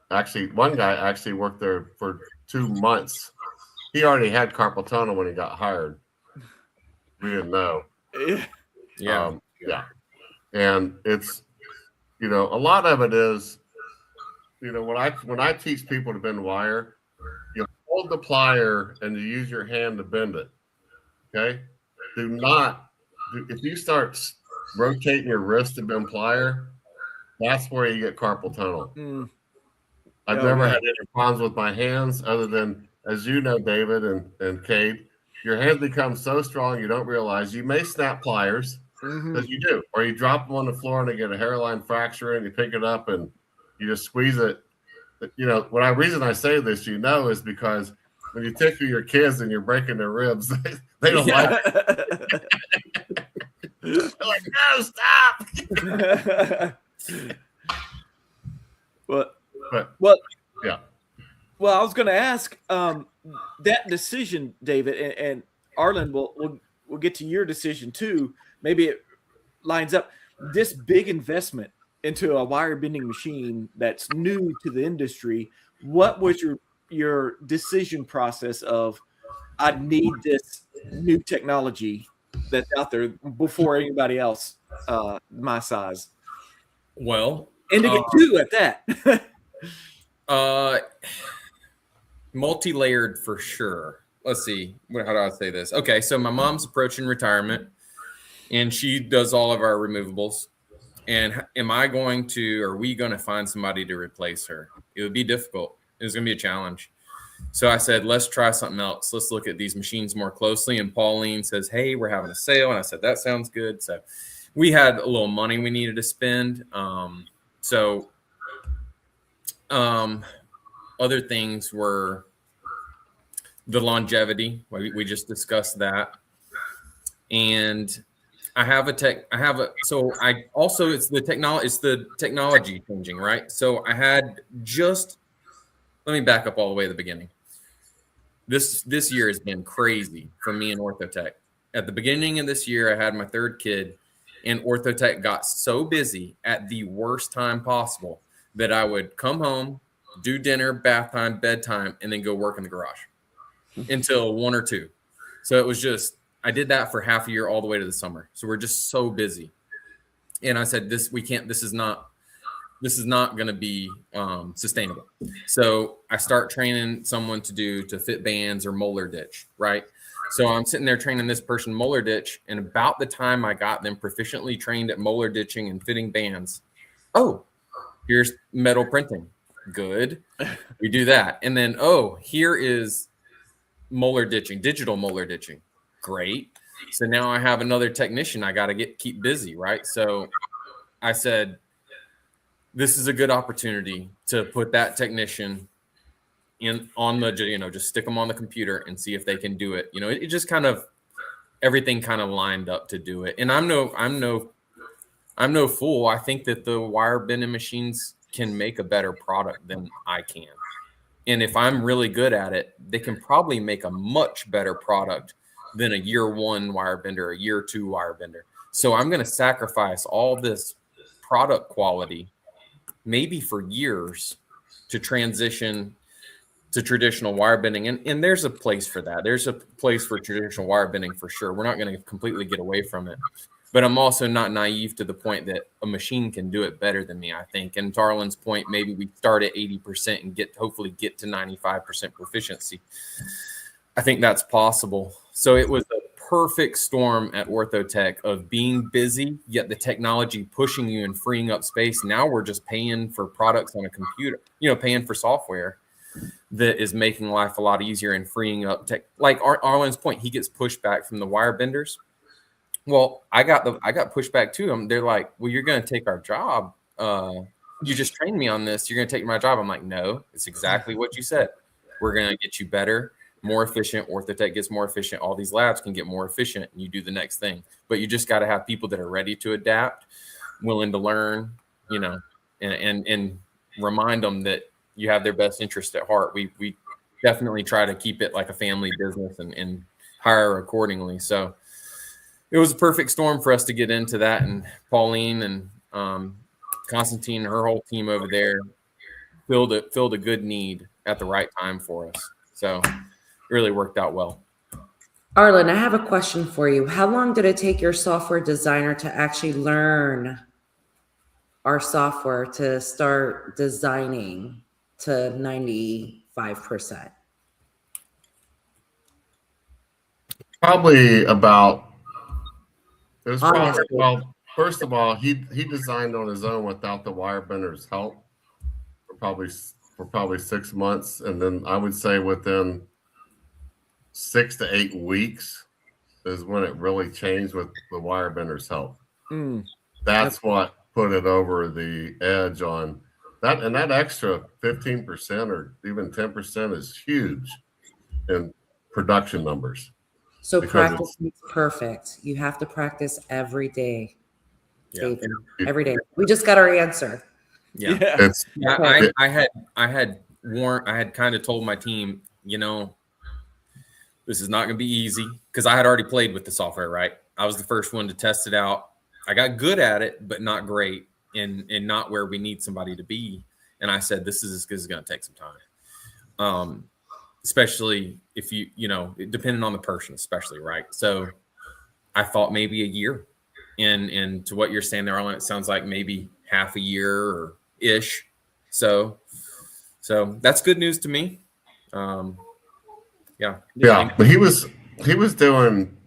Speaker 3: actually, one guy actually worked there for 2 months. He already had carpal tunnel when he got hired. We didn't know.
Speaker 4: Yeah.
Speaker 3: And it's, a lot of it is, when I teach people to bend wire, you hold the plier and you use your hand to bend it. Okay. If you start rotating your wrist to bend plier, that's where you get carpal tunnel. I've never had any problems with my hands other than, as you know, David and Cade, your hands become so strong you don't realize you may snap pliers, because you do, or you drop them on the floor and they get a hairline fracture and you pick it up and you just squeeze it. Reason I say this, is because when you tickle your kids and you're breaking their ribs, they don't like it. They're like, no, stop.
Speaker 1: Well, I was going to ask that decision, David, and Arlen, we'll get to your decision too. Maybe it lines up. this big investment into a wire bending machine that's new to the industry, what was your decision process of, I need this new technology that's out there before anybody else my size?
Speaker 4: Well,
Speaker 1: And to get two at that.
Speaker 4: multi-layered for sure. Let's see. How do I say this? Okay, so my mom's approaching retirement, and she does all of our removables. And are we going to find somebody to replace her? It would be difficult. It was going to be a challenge. So I said, let's try something else. Let's look at these machines more closely. And Pauline says, hey, we're having a sale. And I said, that sounds good. So we had a little money we needed to spend. Other things were the longevity. We just discussed that. And it's the technology changing, right? So let me back up all the way to the beginning. This year has been crazy for me and OrthoTech. At the beginning of this year, I had my third kid, and OrthoTech got so busy at the worst time possible that I would come home, do dinner, bath time, bedtime, and then go work in the garage until 1 or 2. So it was just, I did that for half a year all the way to the summer. So we're just so busy. And I said, this is not going to be sustainable. So I start training someone to fit bands or molar ditch, right? So I'm sitting there training this person molar ditch, and about the time I got them proficiently trained at molar ditching and fitting bands, here's metal printing. Good. We do that. And then, here is molar ditching, digital molar ditching. Great. So now I have another technician I got to keep busy, right? So I said, this is a good opportunity to put that technician just stick them on the computer and see if they can do it. It just kind of, everything kind of lined up to do it. And I'm no fool. I think that the wire bending machines can make a better product than I can. And if I'm really good at it, they can probably make a much better product than a year 1 wire bender, a year 2 wire bender. So I'm going to sacrifice all this product quality, maybe for years, to transition to traditional wire bending. And there's a place for that. There's a place for traditional wire bending for sure. We're not going to completely get away from it. But I'm also not naive to the point that a machine can do it better than me, I think. And to Arlen's point, maybe we start at 80% and hopefully get to 95% proficiency. I think that's possible. So it was a perfect storm at OrthoTech of being busy, yet the technology pushing you and freeing up space. Now we're just paying for products on a computer, paying for software that is making life a lot easier and freeing up tech. Like Arlen's point, he gets pushback from the wire benders. Well, I got pushback too. They're like, well, you're going to take our job. You just trained me on this. You're going to take my job. I'm like, no, it's exactly what you said. We're going to get you better, more efficient. OrthoTech gets more efficient. All these labs can get more efficient, and you do the next thing. But you just got to have people that are ready to adapt, willing to learn, and remind them that you have their best interest at heart. We definitely try to keep it like a family business and hire accordingly. So it was a perfect storm for us to get into that. And Pauline and Constantine and her whole team over there filled a good need at the right time for us. So it really worked out well.
Speaker 2: Arlen, I have a question for you. How long did it take your software designer to actually learn our software to start designing to 95%?
Speaker 3: Probably about. It was probably, well, first of all, he designed on his own without the wire bender's help for probably 6 months, and then I would say within 6 to 8 weeks is when it really changed with the wire bender's help. That's what put it over the edge on that, and that extra 15% or even 10% is huge in production numbers.
Speaker 2: So practice makes perfect. You have to practice every day, David. Every day. We just got our answer.
Speaker 4: Yeah. I had kind of told my team, this is not going to be easy, because I had already played with the software, right? I was the first one to test it out. I got good at it, but not great, and not where we need somebody to be. And I said, this is going to take some time, especially if you know, depending on the person, especially, right? So I thought maybe a year, and to what you're saying there, Arlen, it sounds like maybe half a year or ish. So that's good news to me. Yeah.
Speaker 3: But he was doing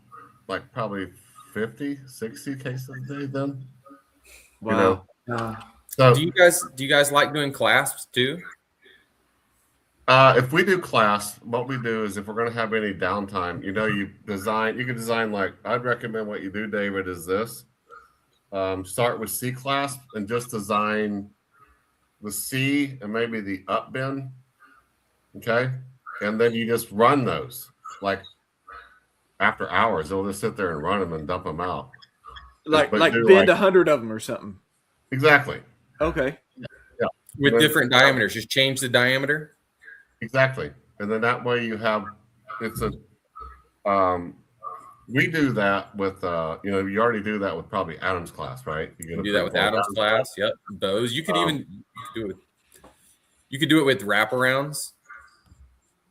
Speaker 3: like probably 50, 60 cases a day then.
Speaker 1: Wow.
Speaker 3: You know? So
Speaker 4: do you guys like doing clasps too?
Speaker 3: If we do class, what we do is if we're going to have any downtime, you can design like, I'd recommend what you do, David, is this. Start with C clasp and just design the C and maybe the up bend. Okay. And then you just run those like after hours. They'll just sit there and run them and dump them out.
Speaker 1: Like bend 100 of them or something.
Speaker 3: Exactly.
Speaker 1: Okay.
Speaker 3: Yeah.
Speaker 4: With different diameters, just change the diameter.
Speaker 3: Exactly. And then that way you have, we do that with, you already do that with probably Adam's class, right?
Speaker 4: You do that with Adam's class. Yep. Those you could do it with wraparounds.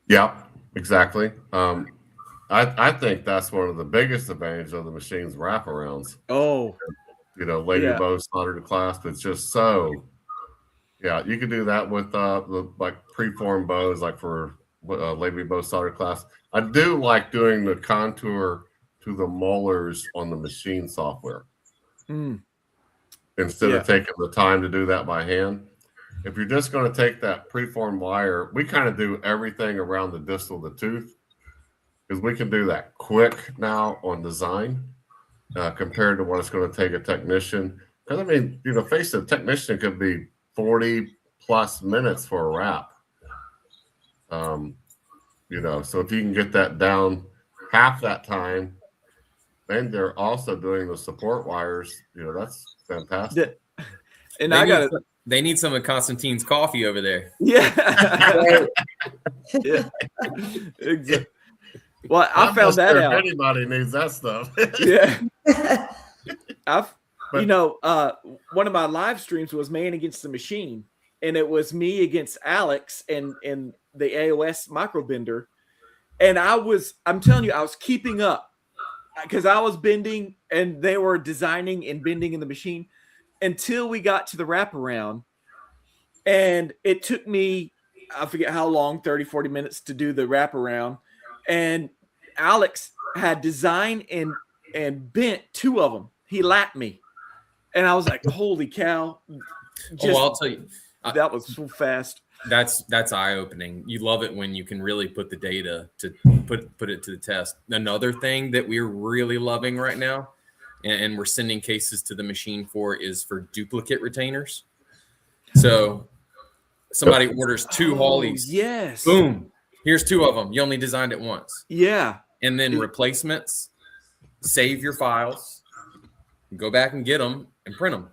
Speaker 3: Yeah, exactly. I think that's one of the biggest advantages of the machine's wraparounds.
Speaker 1: Oh,
Speaker 3: Lady bow soldered clasp. It's just so, you can do that with the like preformed bows, like for Lady bow soldered clasp. I do like doing the contour to the molars on the machine software instead of taking the time to do that by hand. If you're just going to take that preformed wire, we kind of do everything around the distal of the tooth because we can do that quick now on design compared to what it's going to take a technician. Because, I mean, face it, a technician could be 40 plus minutes for a wrap. So if you can get that down half that time, and they're also doing the support wires, that's fantastic.
Speaker 1: And
Speaker 4: they need some of Constantine's coffee over there.
Speaker 1: Yeah. Yeah. Exactly. Well, I found that out.
Speaker 3: Anybody needs that stuff.
Speaker 1: Yeah. One of my live streams was Man Against the Machine, and it was me against Alex and the AOS microbender. And I'm telling you, I was keeping up because I was bending and they were designing and bending in the machine until we got to the wraparound. And it took me, I forget how long, 30, 40 minutes to do the wraparound. And Alex had designed and bent 2 of them. He lapped me. And I was like, holy cow.
Speaker 4: I'll tell you.
Speaker 1: That was so fast.
Speaker 4: That's eye-opening. You love it when you can really put the data to put it to the test. Another thing that we're really loving right now, and we're sending cases to the machine is for duplicate retainers. So somebody orders 2 Hollies.
Speaker 1: Yes.
Speaker 4: Boom. Here's 2 of them. You only designed it once.
Speaker 1: Yeah.
Speaker 4: And then replacements, save your files, go back and get them and print them.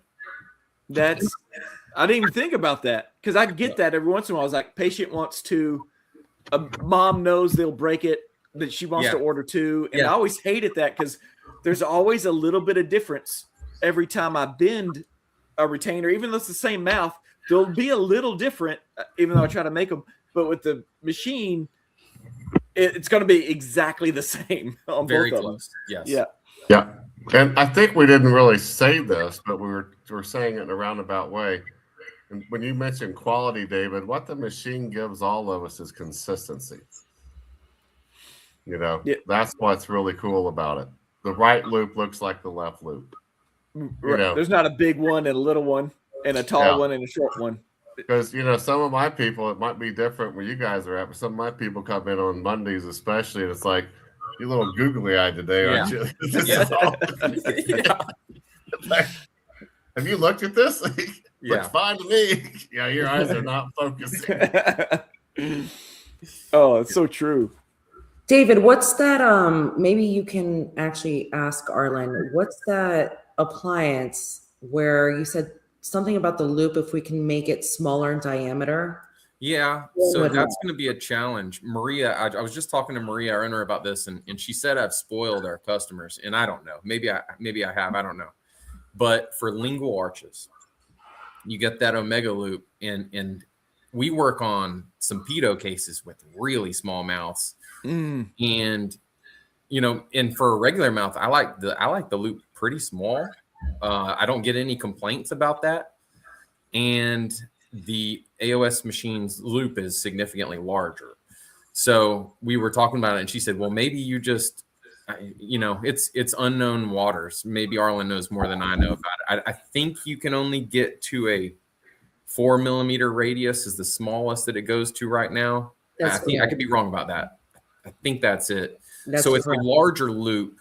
Speaker 4: I didn't even think about that because I get that every once in a while. I was like, patient wants to, a mom knows they'll break it, that she wants to order 2. And I always hated that because there's always a little bit of difference every time I bend a retainer, even though it's the same mouth, they'll be a little different, even though I try to make them. But with the machine, it's going to be exactly the same on Very
Speaker 1: both
Speaker 4: close.
Speaker 1: of them.
Speaker 4: Yes.
Speaker 3: Yeah. And I think we didn't really say this, but we're saying it in a roundabout way. And when you mentioned quality, David, what the machine gives all of us is consistency. That's what's really cool about it. The right loop looks like the left loop.
Speaker 1: There's not a big one and a little one and a tall one and a short one.
Speaker 3: Because, some of my people, it might be different where you guys are at, but some of my people come in on Mondays especially, and it's like, you're a little googly-eyed today, aren't you? Like, have you looked at this? Looks fine to me. Yeah, your eyes are not focusing.
Speaker 1: Oh, it's so true.
Speaker 2: David, what's that? Maybe you can actually ask Arlen, what's that appliance where you said something about the loop if we can make it smaller in diameter?
Speaker 4: Yeah, so that's going to be a challenge. Maria, I was just talking to Maria, our owner, about this, and she said I've spoiled our customers, and I don't know. Maybe I have. I don't know. But for lingual arches, you get that omega loop, and we work on some pedo cases with really small mouths. And and for a regular mouth, I like the loop pretty small. I don't get any complaints about that. And the AOS machine's loop is significantly larger. So we were talking about it, and she said, well, maybe you just, it's unknown waters. Maybe Arlen knows more than I know about it. I think you can only get to a 4 millimeter radius is the smallest that it goes to right now. I think I could be wrong about that. I think that's it. So it's a larger loop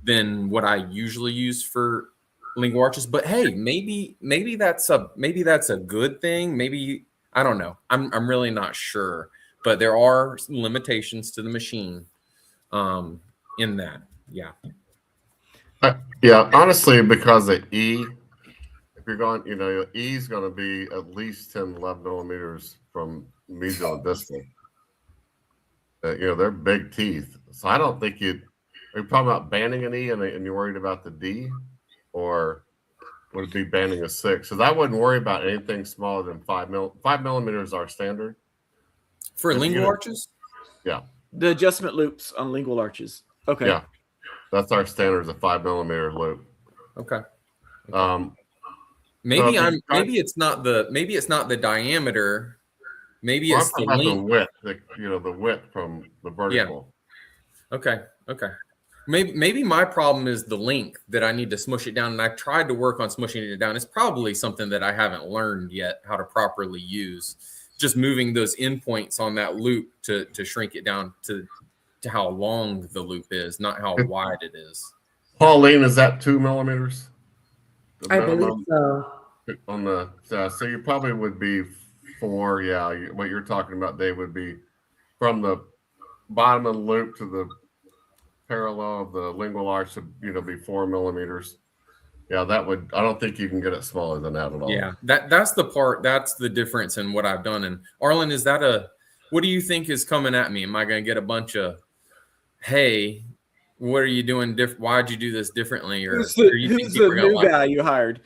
Speaker 4: than what I usually use for lingual arches. But hey, maybe that's a good thing. Maybe, I don't know. I'm really not sure. But there are limitations to the machine in that. Yeah.
Speaker 3: Yeah, honestly, because of E, if you're going, E is going to be at least 10, 11 millimeters from mesial and distal. They're big teeth. So I don't think are you talking about banning an E and you're worried about the D? Or would it be banning a 6? Because I wouldn't worry about anything smaller than 5 millimeters is our standard.
Speaker 4: For lingual arches?
Speaker 3: Yeah.
Speaker 1: The adjustment loops on lingual arches. Okay.
Speaker 3: Yeah. That's our standard, is a 5 millimeter loop.
Speaker 4: Okay.
Speaker 3: Maybe
Speaker 4: it's not the diameter. Maybe it's the length.
Speaker 3: The width from the vertical.
Speaker 4: Yeah. Okay. Maybe my problem is the length, that I need to smush it down, and I've tried to work on smushing it down. It's probably something that I haven't learned yet how to properly use. Just moving those endpoints on that loop to shrink it down to how long the loop is, not how wide it is.
Speaker 3: Pauline, is that 2 millimeters?
Speaker 2: I believe so.
Speaker 3: On the so you probably would be 4. Yeah, what you're talking about, Dave, would be from the bottom of the loop to the parallel of the lingual arch to be 4 millimeters. Yeah, I don't think you can get it smaller than that at all.
Speaker 4: Yeah, that's the difference in what I've done. And Arlen, what do you think is coming at me? Am I going to get a bunch of, hey, what are you doing different? Why'd you do this differently? Or
Speaker 1: who's the new guy you hired?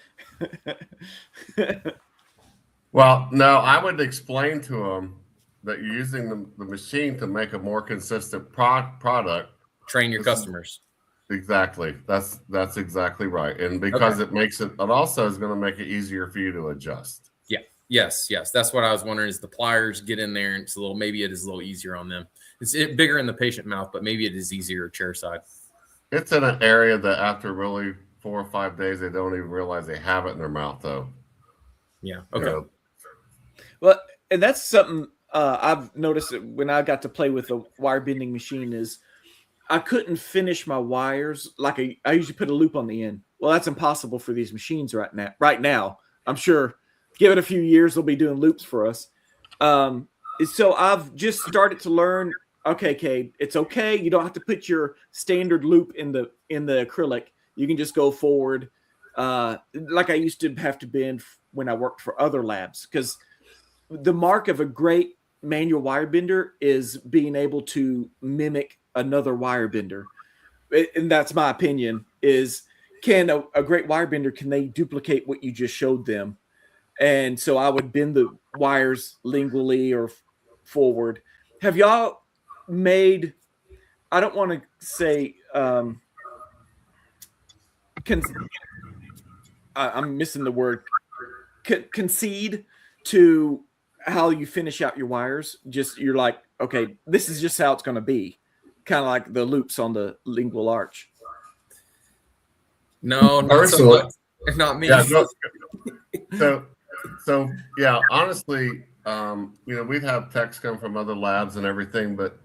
Speaker 3: Well, no, I would explain to them that you're using the machine to make a more consistent product. Train
Speaker 4: your customers.
Speaker 3: Exactly. That's exactly right. And because it also is going to make it easier for you to adjust.
Speaker 4: Yeah. Yes. That's what I was wondering, is the pliers get in there, and maybe it is a little easier on them. It's bigger in the patient mouth, but maybe it is easier chair side.
Speaker 3: It's in an area that after really 4 or 5 days, they don't even realize they have it in their mouth, though.
Speaker 4: Yeah. Okay.
Speaker 1: Well, and that's something I've noticed when I got to play with the wire bending machine is I couldn't finish my wires like I usually put a loop on the end. Well, that's impossible for these machines right now. I'm sure give it a few years, they'll be doing loops for us. So I've just started to learn, okay, Cade, it's okay. You don't have to put your standard loop in the acrylic. You can just go forward. Like I used to have to bend when I worked for other labs, because the mark of a great manual wire bender is being able to mimic another wire bender. And that's my opinion, is can a great wire bender, can they duplicate what you just showed them? And so I would bend the wires lingually or forward. Have y'all made, I don't want to say, I'm missing the word, concede to how you finish out your wires? Just, you're like, okay, this is just how it's going to be. Kind of like the loops on the lingual arch.
Speaker 4: No, not so much. Not me.
Speaker 3: Yeah, so yeah, honestly, we'd have techs come from other labs and everything, but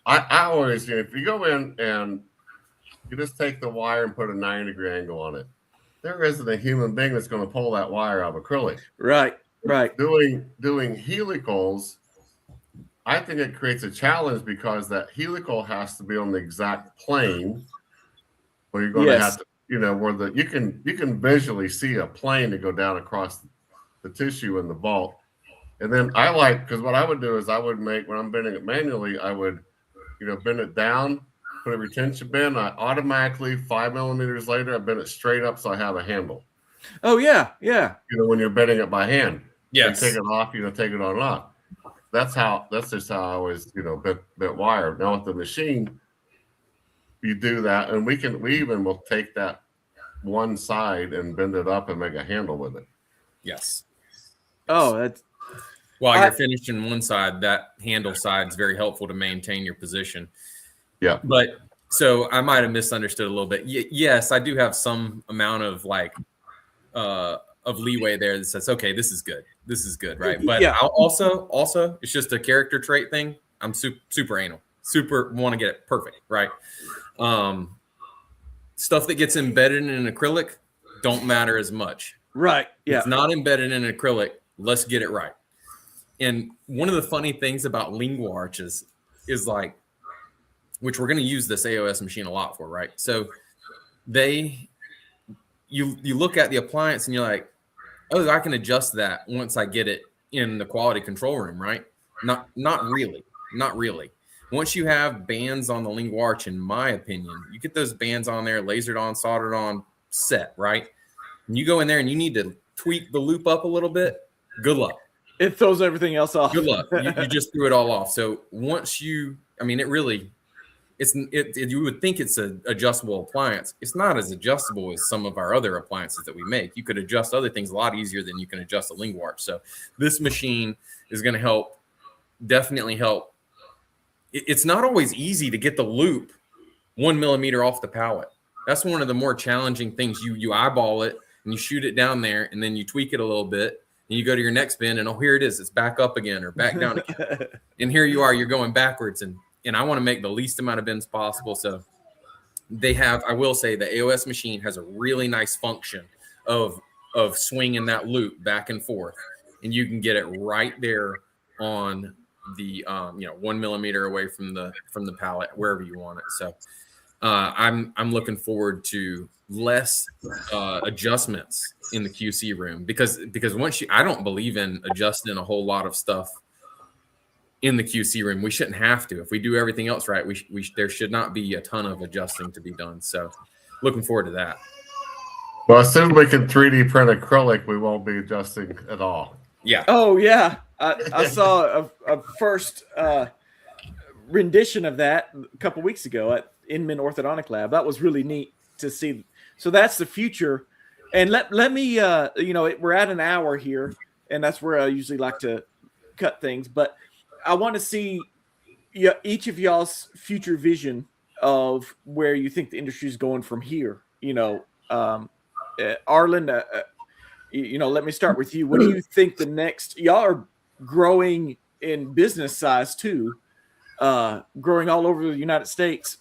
Speaker 3: I always, if you go in and you just take the wire and put a 90-degree angle on it, there isn't a human being that's going to pull that wire out of acrylic.
Speaker 1: Right.
Speaker 3: Doing helicals, I think it creates a challenge, because that helical has to be on the exact plane where you're going to have to, where you can visually see a plane to go down across the tissue in the vault. And then because what I would do is I would make, when I'm bending it manually, I would, bend it down put a retention bend. I automatically 5 millimeters later, I bend it straight up so I have a handle.
Speaker 1: Oh yeah, yeah.
Speaker 3: When you're bending it by hand,
Speaker 4: Yes.
Speaker 3: you take it off, take it on and off. That's just how I always, bent wire. Now with the machine, you do that, and we even will take that one side and bend it up and make a handle with it.
Speaker 4: Yes.
Speaker 1: Oh, that's
Speaker 4: while you're finishing one side, that handle side is very helpful to maintain your position.
Speaker 3: Yeah.
Speaker 4: But so I might have misunderstood a little bit. Yes, I do have some amount of of leeway there that says, okay, this is good. This is good, right? But
Speaker 1: yeah.
Speaker 4: I'll also, it's just a character trait thing. I'm super anal, super want to get it perfect, right? Stuff that gets embedded in an acrylic don't matter as much.
Speaker 1: Right. Yeah.
Speaker 4: It's not embedded in an acrylic. Let's get it right. And one of the funny things about lingual arches is which we're going to use this AOS machine a lot for, right? So you look at the appliance and you're like, oh, I can adjust that once I get it in the quality control room, right? Not really. Once you have bands on the lingual arch, in my opinion, you get those bands on there, lasered on, soldered on, set, right? And you go in there and you need to tweak the loop up a little bit. Good luck.
Speaker 1: It throws everything else off.
Speaker 4: Good luck. You just threw it all off. So once you would think it's an adjustable appliance. It's not as adjustable as some of our other appliances that we make. You could adjust other things a lot easier than you can adjust a lingual arch. So this machine is going to definitely help. It's not always easy to get the loop 1 millimeter off the pallet. That's one of the more challenging things. You eyeball it and you shoot it down there, and then you tweak it a little bit, and you go to your next bend, and here it is. It's back up again or back down again. And here you are. You're going backwards, and I want to make the least amount of bends possible. So I will say the AOS machine has a really nice function of swinging that loop back and forth, and you can get it right there on the 1 millimeter away from the pallet, wherever you want it. So I'm looking forward to less adjustments in the QC room because I don't believe in adjusting a whole lot of stuff in the QC room. We shouldn't have to. If we do everything else right, there should not be a ton of adjusting to be done. So looking forward to that.
Speaker 3: Well, as soon as we can 3D print acrylic, we won't be adjusting at all.
Speaker 4: Yeah.
Speaker 1: Oh yeah. I saw a first rendition of that a couple weeks ago at Inman Orthodontic Lab. That was really neat to see. So that's the future. And let me we're at an hour here, and that's where I usually like to cut things, but I want to see each of y'all's future vision of where you think the industry is going from here. Arlen, let me start with you. What do you think the next? Y'all are growing in business size too, growing all over the United States.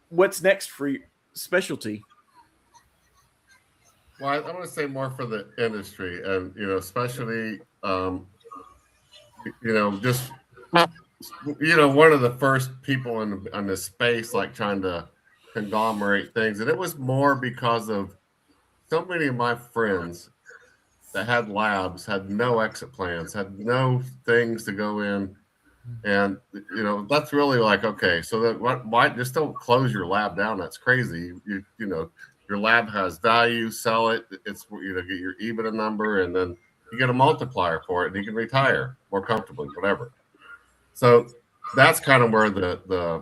Speaker 1: What's next for your specialty?
Speaker 3: Well, I want to say more for the industry, and especially just one of the first people in this space, trying to conglomerate things, and it was more because of so many of my friends that had labs had no exit plans, had no things to go in, and that's really okay. So that why just don't close your lab down? That's crazy. Your lab has value, sell it. It's get your EBITDA number, and then you get a multiplier for it, and you can retire more comfortably, whatever. So that's kind of where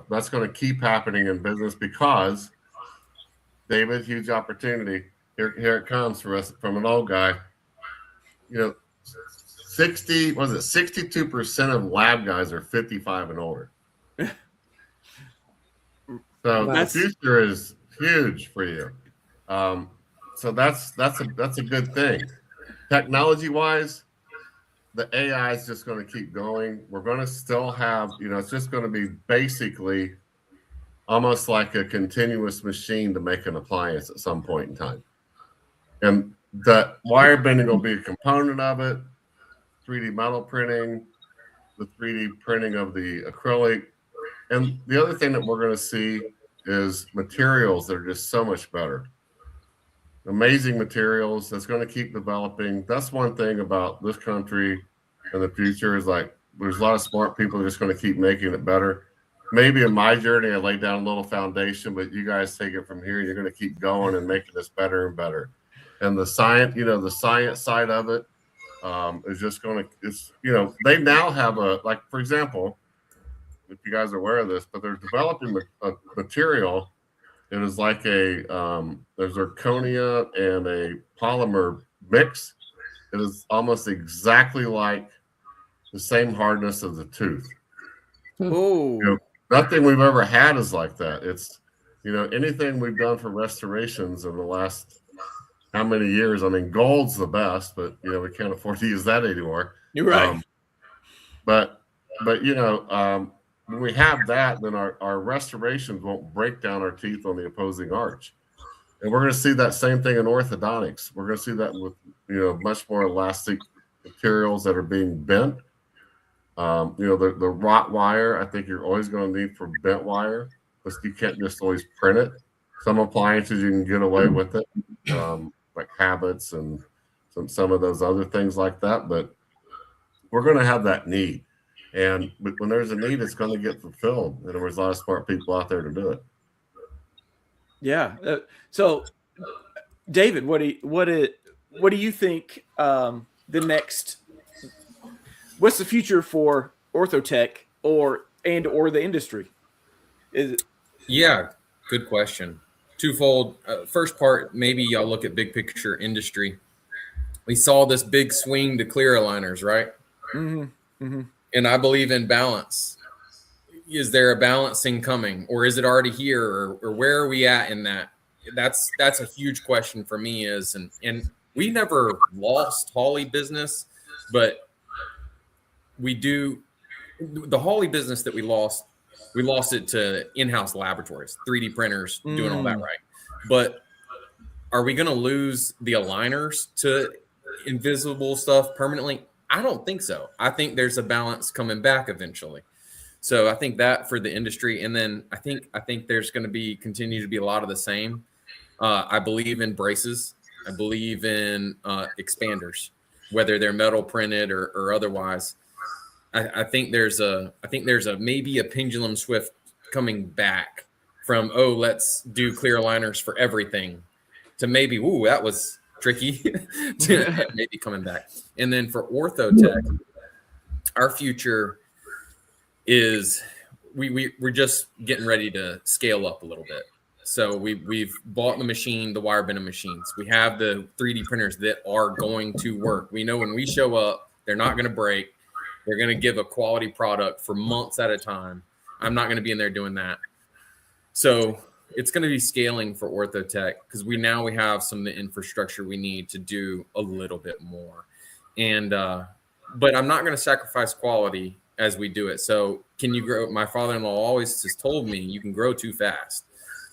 Speaker 3: that's going to keep happening in business because, David, huge opportunity. Here it comes for us from an old guy. 62% of lab guys are 55 and older. So the future is huge for you. So that's a good thing. Technology wise, the AI is just going to keep going. We're going to still have, it's just going to be basically almost like a continuous machine to make an appliance at some point in time. And the wire bending will be a component of it, 3D metal printing, the 3D printing of the acrylic. And the other thing that we're going to see is materials that are just so much better. Amazing materials that's going to keep developing. That's one thing about this country in the future is there's a lot of smart people that are just going to keep making it better. maybe in my journey, I laid down a little foundation, but you guys take it from here. You're going to keep going and making this better and better. And the science, the science side of it is just going to, they now have like, for example, if you guys are aware of this, but they're developing a material. It is like there's zirconia and a polymer mix. It is almost exactly like the same hardness of the tooth.
Speaker 1: Oh,
Speaker 3: nothing we've ever had is like that. It's, anything we've done for restorations in the last how many years? I mean, gold's the best, but we can't afford to use that anymore.
Speaker 1: you're right.
Speaker 3: But when we have that, then our restorations won't break down our teeth on the opposing arch. And we're going to see that same thing in orthodontics. We're going to see that with, much more elastic materials that are being bent. The wrought wire, I think you're always going to need for bent wire, but you can't just always print it. Some appliances you can get away with it, like habits and some of those other things like that. But we're going to have that need. And when there's a need, it's going to get fulfilled. And there's a lot of smart people out there to do it.
Speaker 1: Yeah. So, David, what do you think what's the future for OrthoTech or the industry?
Speaker 4: Yeah, good question. Twofold. First part, maybe y'all look at big picture industry. We saw this big swing to clear aligners, right?
Speaker 1: Mm-hmm. Mm-hmm.
Speaker 4: And I believe in balance. Is there a balancing coming, or is it already here, or where are we at in that? That's a huge question for me. And we never lost Hawley business, but we do the Hawley business that we lost it to in-house laboratories, 3D printers doing all that right. But are we going to lose the aligners to invisible stuff permanently? I don't think so. I think there's a balance coming back eventually. So I think that for the industry, and then I think there's going to continue to be a lot of the same. I believe in braces. I believe in expanders, whether they're metal printed or otherwise. I think there's maybe a pendulum swift coming back from let's do clear aligners for everything to maybe that was tricky to maybe coming back. And then for OrthoTech, our future is we're just getting ready to scale up a little bit. So we've bought the wire bending machines. We have the 3D printers that are going to work. We know when we show up, they're not going to break. They're going to give a quality product for months at a time. I'm not going to be in there doing that. So it's going to be scaling for OrthoTech because we have some of the infrastructure we need to do a little bit more. And but I'm not going to sacrifice quality as we do it. So can you grow? My father-in-law always has told me you can grow too fast.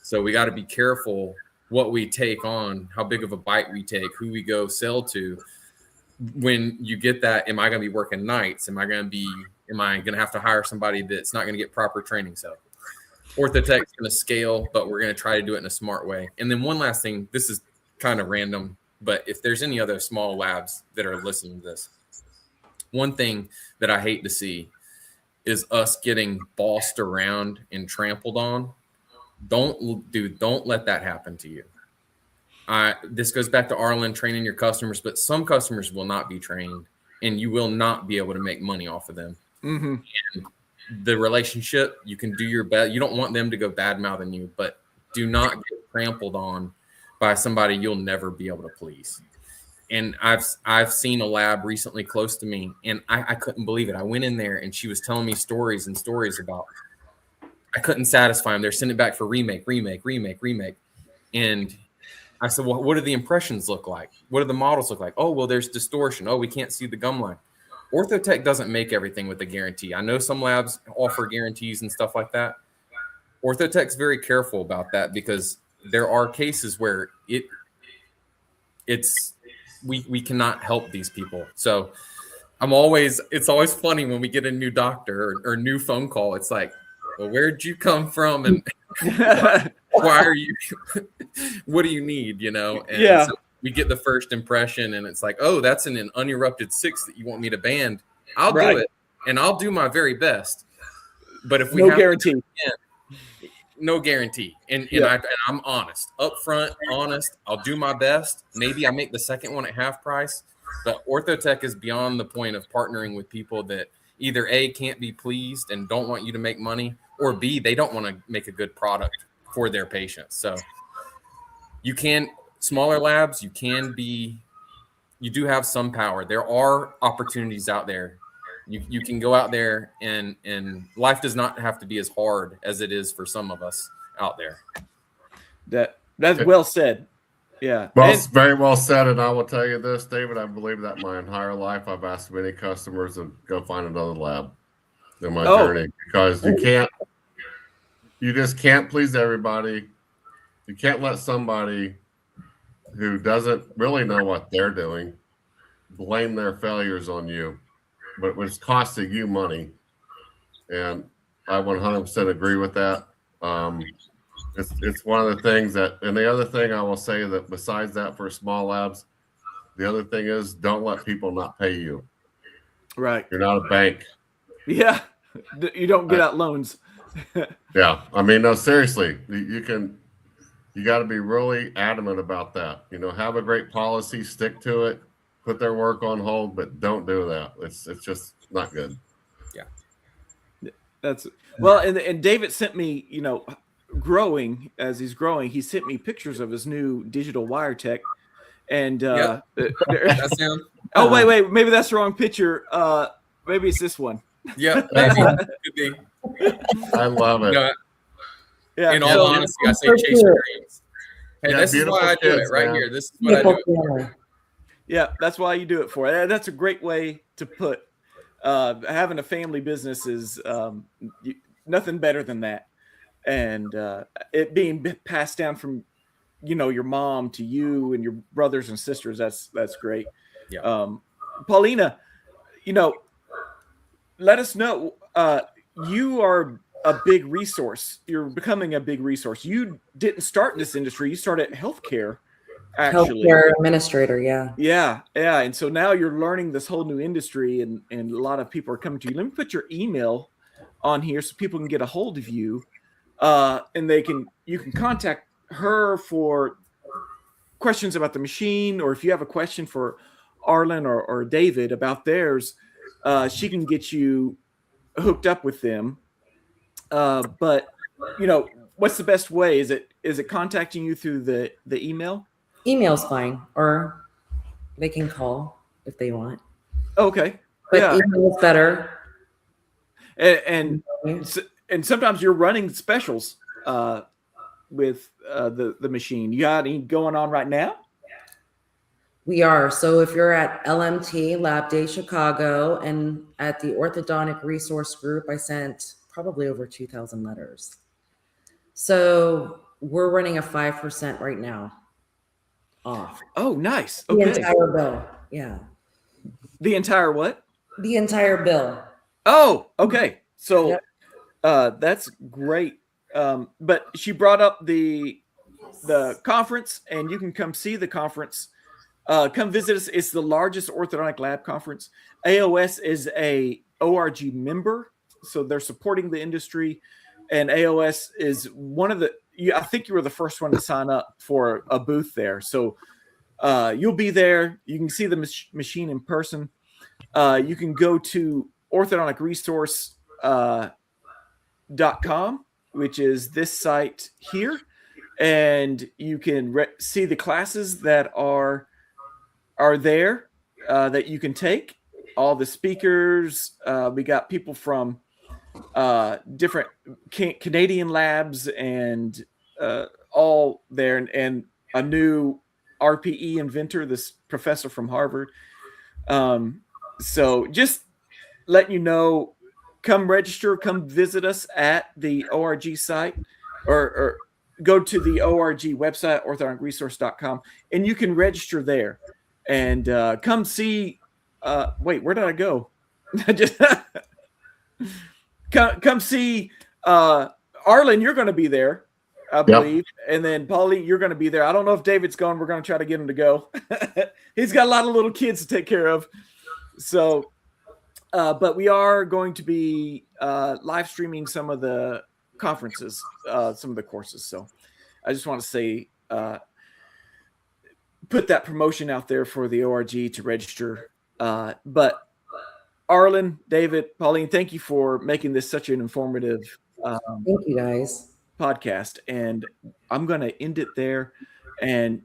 Speaker 4: So we got to be careful what we take on, how big of a bite we take, who we go sell to. When you get that, am I going to be working nights? Am I going to have to hire somebody that's not going to get proper training? So OrthoTech is going to scale, but we're going to try to do it in a smart way. And then one last thing, this is kind of random, but if there's any other small labs that are listening to this, one thing that I hate to see is us getting bossed around and trampled on. Don't let that happen to you. This goes back to Arlen training your customers, but some customers will not be trained and you will not be able to make money off of them.
Speaker 1: Mm-hmm.
Speaker 4: And the relationship, you can do your best. You don't want them to go bad mouthing you, but do not get trampled on by somebody you'll never be able to please. And I've seen a lab recently close to me, and I couldn't believe it. I went in there and she was telling me stories about I couldn't satisfy them. They're sending it back for remake. And I said, well, what do the impressions look like? What do the models look like? Oh, well, there's distortion. Oh, we can't see the gum line. OrthoTech doesn't make everything with a guarantee. I know some labs offer guarantees and stuff like that. OrthoTech's very careful about that because there are cases where we cannot help these people. So it's always funny when we get a new doctor or new phone call. It's like, well, where'd you come from? And why are you, what do you need? And
Speaker 1: yeah.
Speaker 4: So we get the first impression and it's like, oh, that's an uninterrupted 6 that you want me to band. I'll do it. And I'll do my very best. But if we
Speaker 1: No
Speaker 4: have
Speaker 1: guarantee.
Speaker 4: no guarantee. And I'm honest, upfront, honest. I'll do my best. Maybe I make the second one at half price. But OrthoTech is beyond the point of partnering with people that either A, can't be pleased and don't want you to make money, or B, they don't want to make a good product for their patients. So you can, smaller labs, you do have some power. There are opportunities out there. You can go out there and life does not have to be as hard as it is for some of us out there.
Speaker 1: That's well said. Yeah.
Speaker 3: Well, it's very well said. And I will tell you this, David, I believe that my entire life I've asked many customers to go find another lab in my journey, because you just can't please everybody. You can't let somebody who doesn't really know what they're doing blame their failures on you, but it was costing you money. And I 100% agree with that. It's one of the things that, and the other thing I will say that besides that for small labs, the other thing is don't let people not pay you.
Speaker 1: Right.
Speaker 3: You're not a bank.
Speaker 1: Yeah. You don't get out loans.
Speaker 3: Yeah. I mean, no, seriously, you got to be really adamant about that. You know, have a great policy, stick to it, put their work on hold, but don't do that. It's just not good.
Speaker 1: Yeah. That's well, and David sent me, you know, growing as he's growing, he sent me pictures of his new digital wire tech. And
Speaker 4: That's him.
Speaker 1: Oh, wait, maybe that's the wrong picture. Maybe it's this one.
Speaker 4: Yeah, maybe. Could be.
Speaker 3: I love it.
Speaker 1: Yeah.
Speaker 4: In all honesty, I say chase your dreams. Hey, this is why I do it right here. This is what I do it.
Speaker 1: Yeah, that's why you do it for. That's a great way to put. Having a family business is nothing better than that, and it being passed down from, you know, your mom to you and your brothers and sisters. That's great.
Speaker 4: Yeah.
Speaker 1: Paulina, you know, let us know. You are a big resource. You're becoming a big resource. You didn't start in this industry. You started healthcare, actually.
Speaker 2: Healthcare administrator, yeah.
Speaker 1: Yeah. And so now you're learning this whole new industry, and a lot of people are coming to you. Let me put your email on here so people can get a hold of you, and you can contact her for questions about the machine, or if you have a question for Arlen or David about theirs, she can get you hooked up with them. But you know, what's the best way? Is it contacting you through the email?
Speaker 2: Email's fine, or they can call if they want.
Speaker 1: Okay.
Speaker 2: But email is better.
Speaker 1: And sometimes you're running specials with the machine. You got any going on right now?
Speaker 2: We are. So if you're at LMT Lab Day Chicago and at the Orthodontic Resource Group, I sent probably over 2,000 letters. So we're running a 5% right now off.
Speaker 1: Oh, nice. Okay.
Speaker 2: The entire bill. Yeah.
Speaker 1: The entire what?
Speaker 2: The entire bill.
Speaker 1: Oh, okay. So that's great. But she brought up the conference, and you can come see the conference. Come visit us. It's the largest orthodontic lab conference. AOS is a ORG member, so they're supporting the industry. And AOS is one of I think you were the first one to sign up for a booth there. So you'll be there. You can see the machine in person. You can go to orthodonticresource.com, which is this site here, and you can see the classes that are there that you can take. All the speakers. We got people from different Canadian labs and all there, and a new RPE inventor, this professor from Harvard. So just letting you know, come register, come visit us at the ORG site, or go to the ORG website, orthodonticresource.com, and you can register there and come see. Wait, where did I go? Just come see Arlen. You're going to be there, I believe. Yep. And then Paulie, you're going to be there. I don't know if David's gone. We're going to try to get him to go. He's got a lot of little kids to take care of. So, but we are going to be live streaming some of the conferences, some of the courses. So I just want to say, put that promotion out there for the ORG to register. But Arlen, David, Pauline, thank you for making this such an informative
Speaker 2: thank you guys
Speaker 1: podcast. And I'm going to end it there. And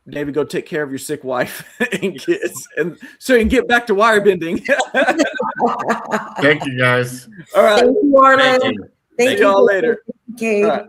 Speaker 1: David, go take care of your sick wife and kids, and so you can get back to wire bending.
Speaker 3: Thank you, guys.
Speaker 1: All right.
Speaker 2: Thank you, Arlen.
Speaker 3: Thank you.
Speaker 2: Thank
Speaker 1: See y'all later.
Speaker 2: Kate.
Speaker 1: All right.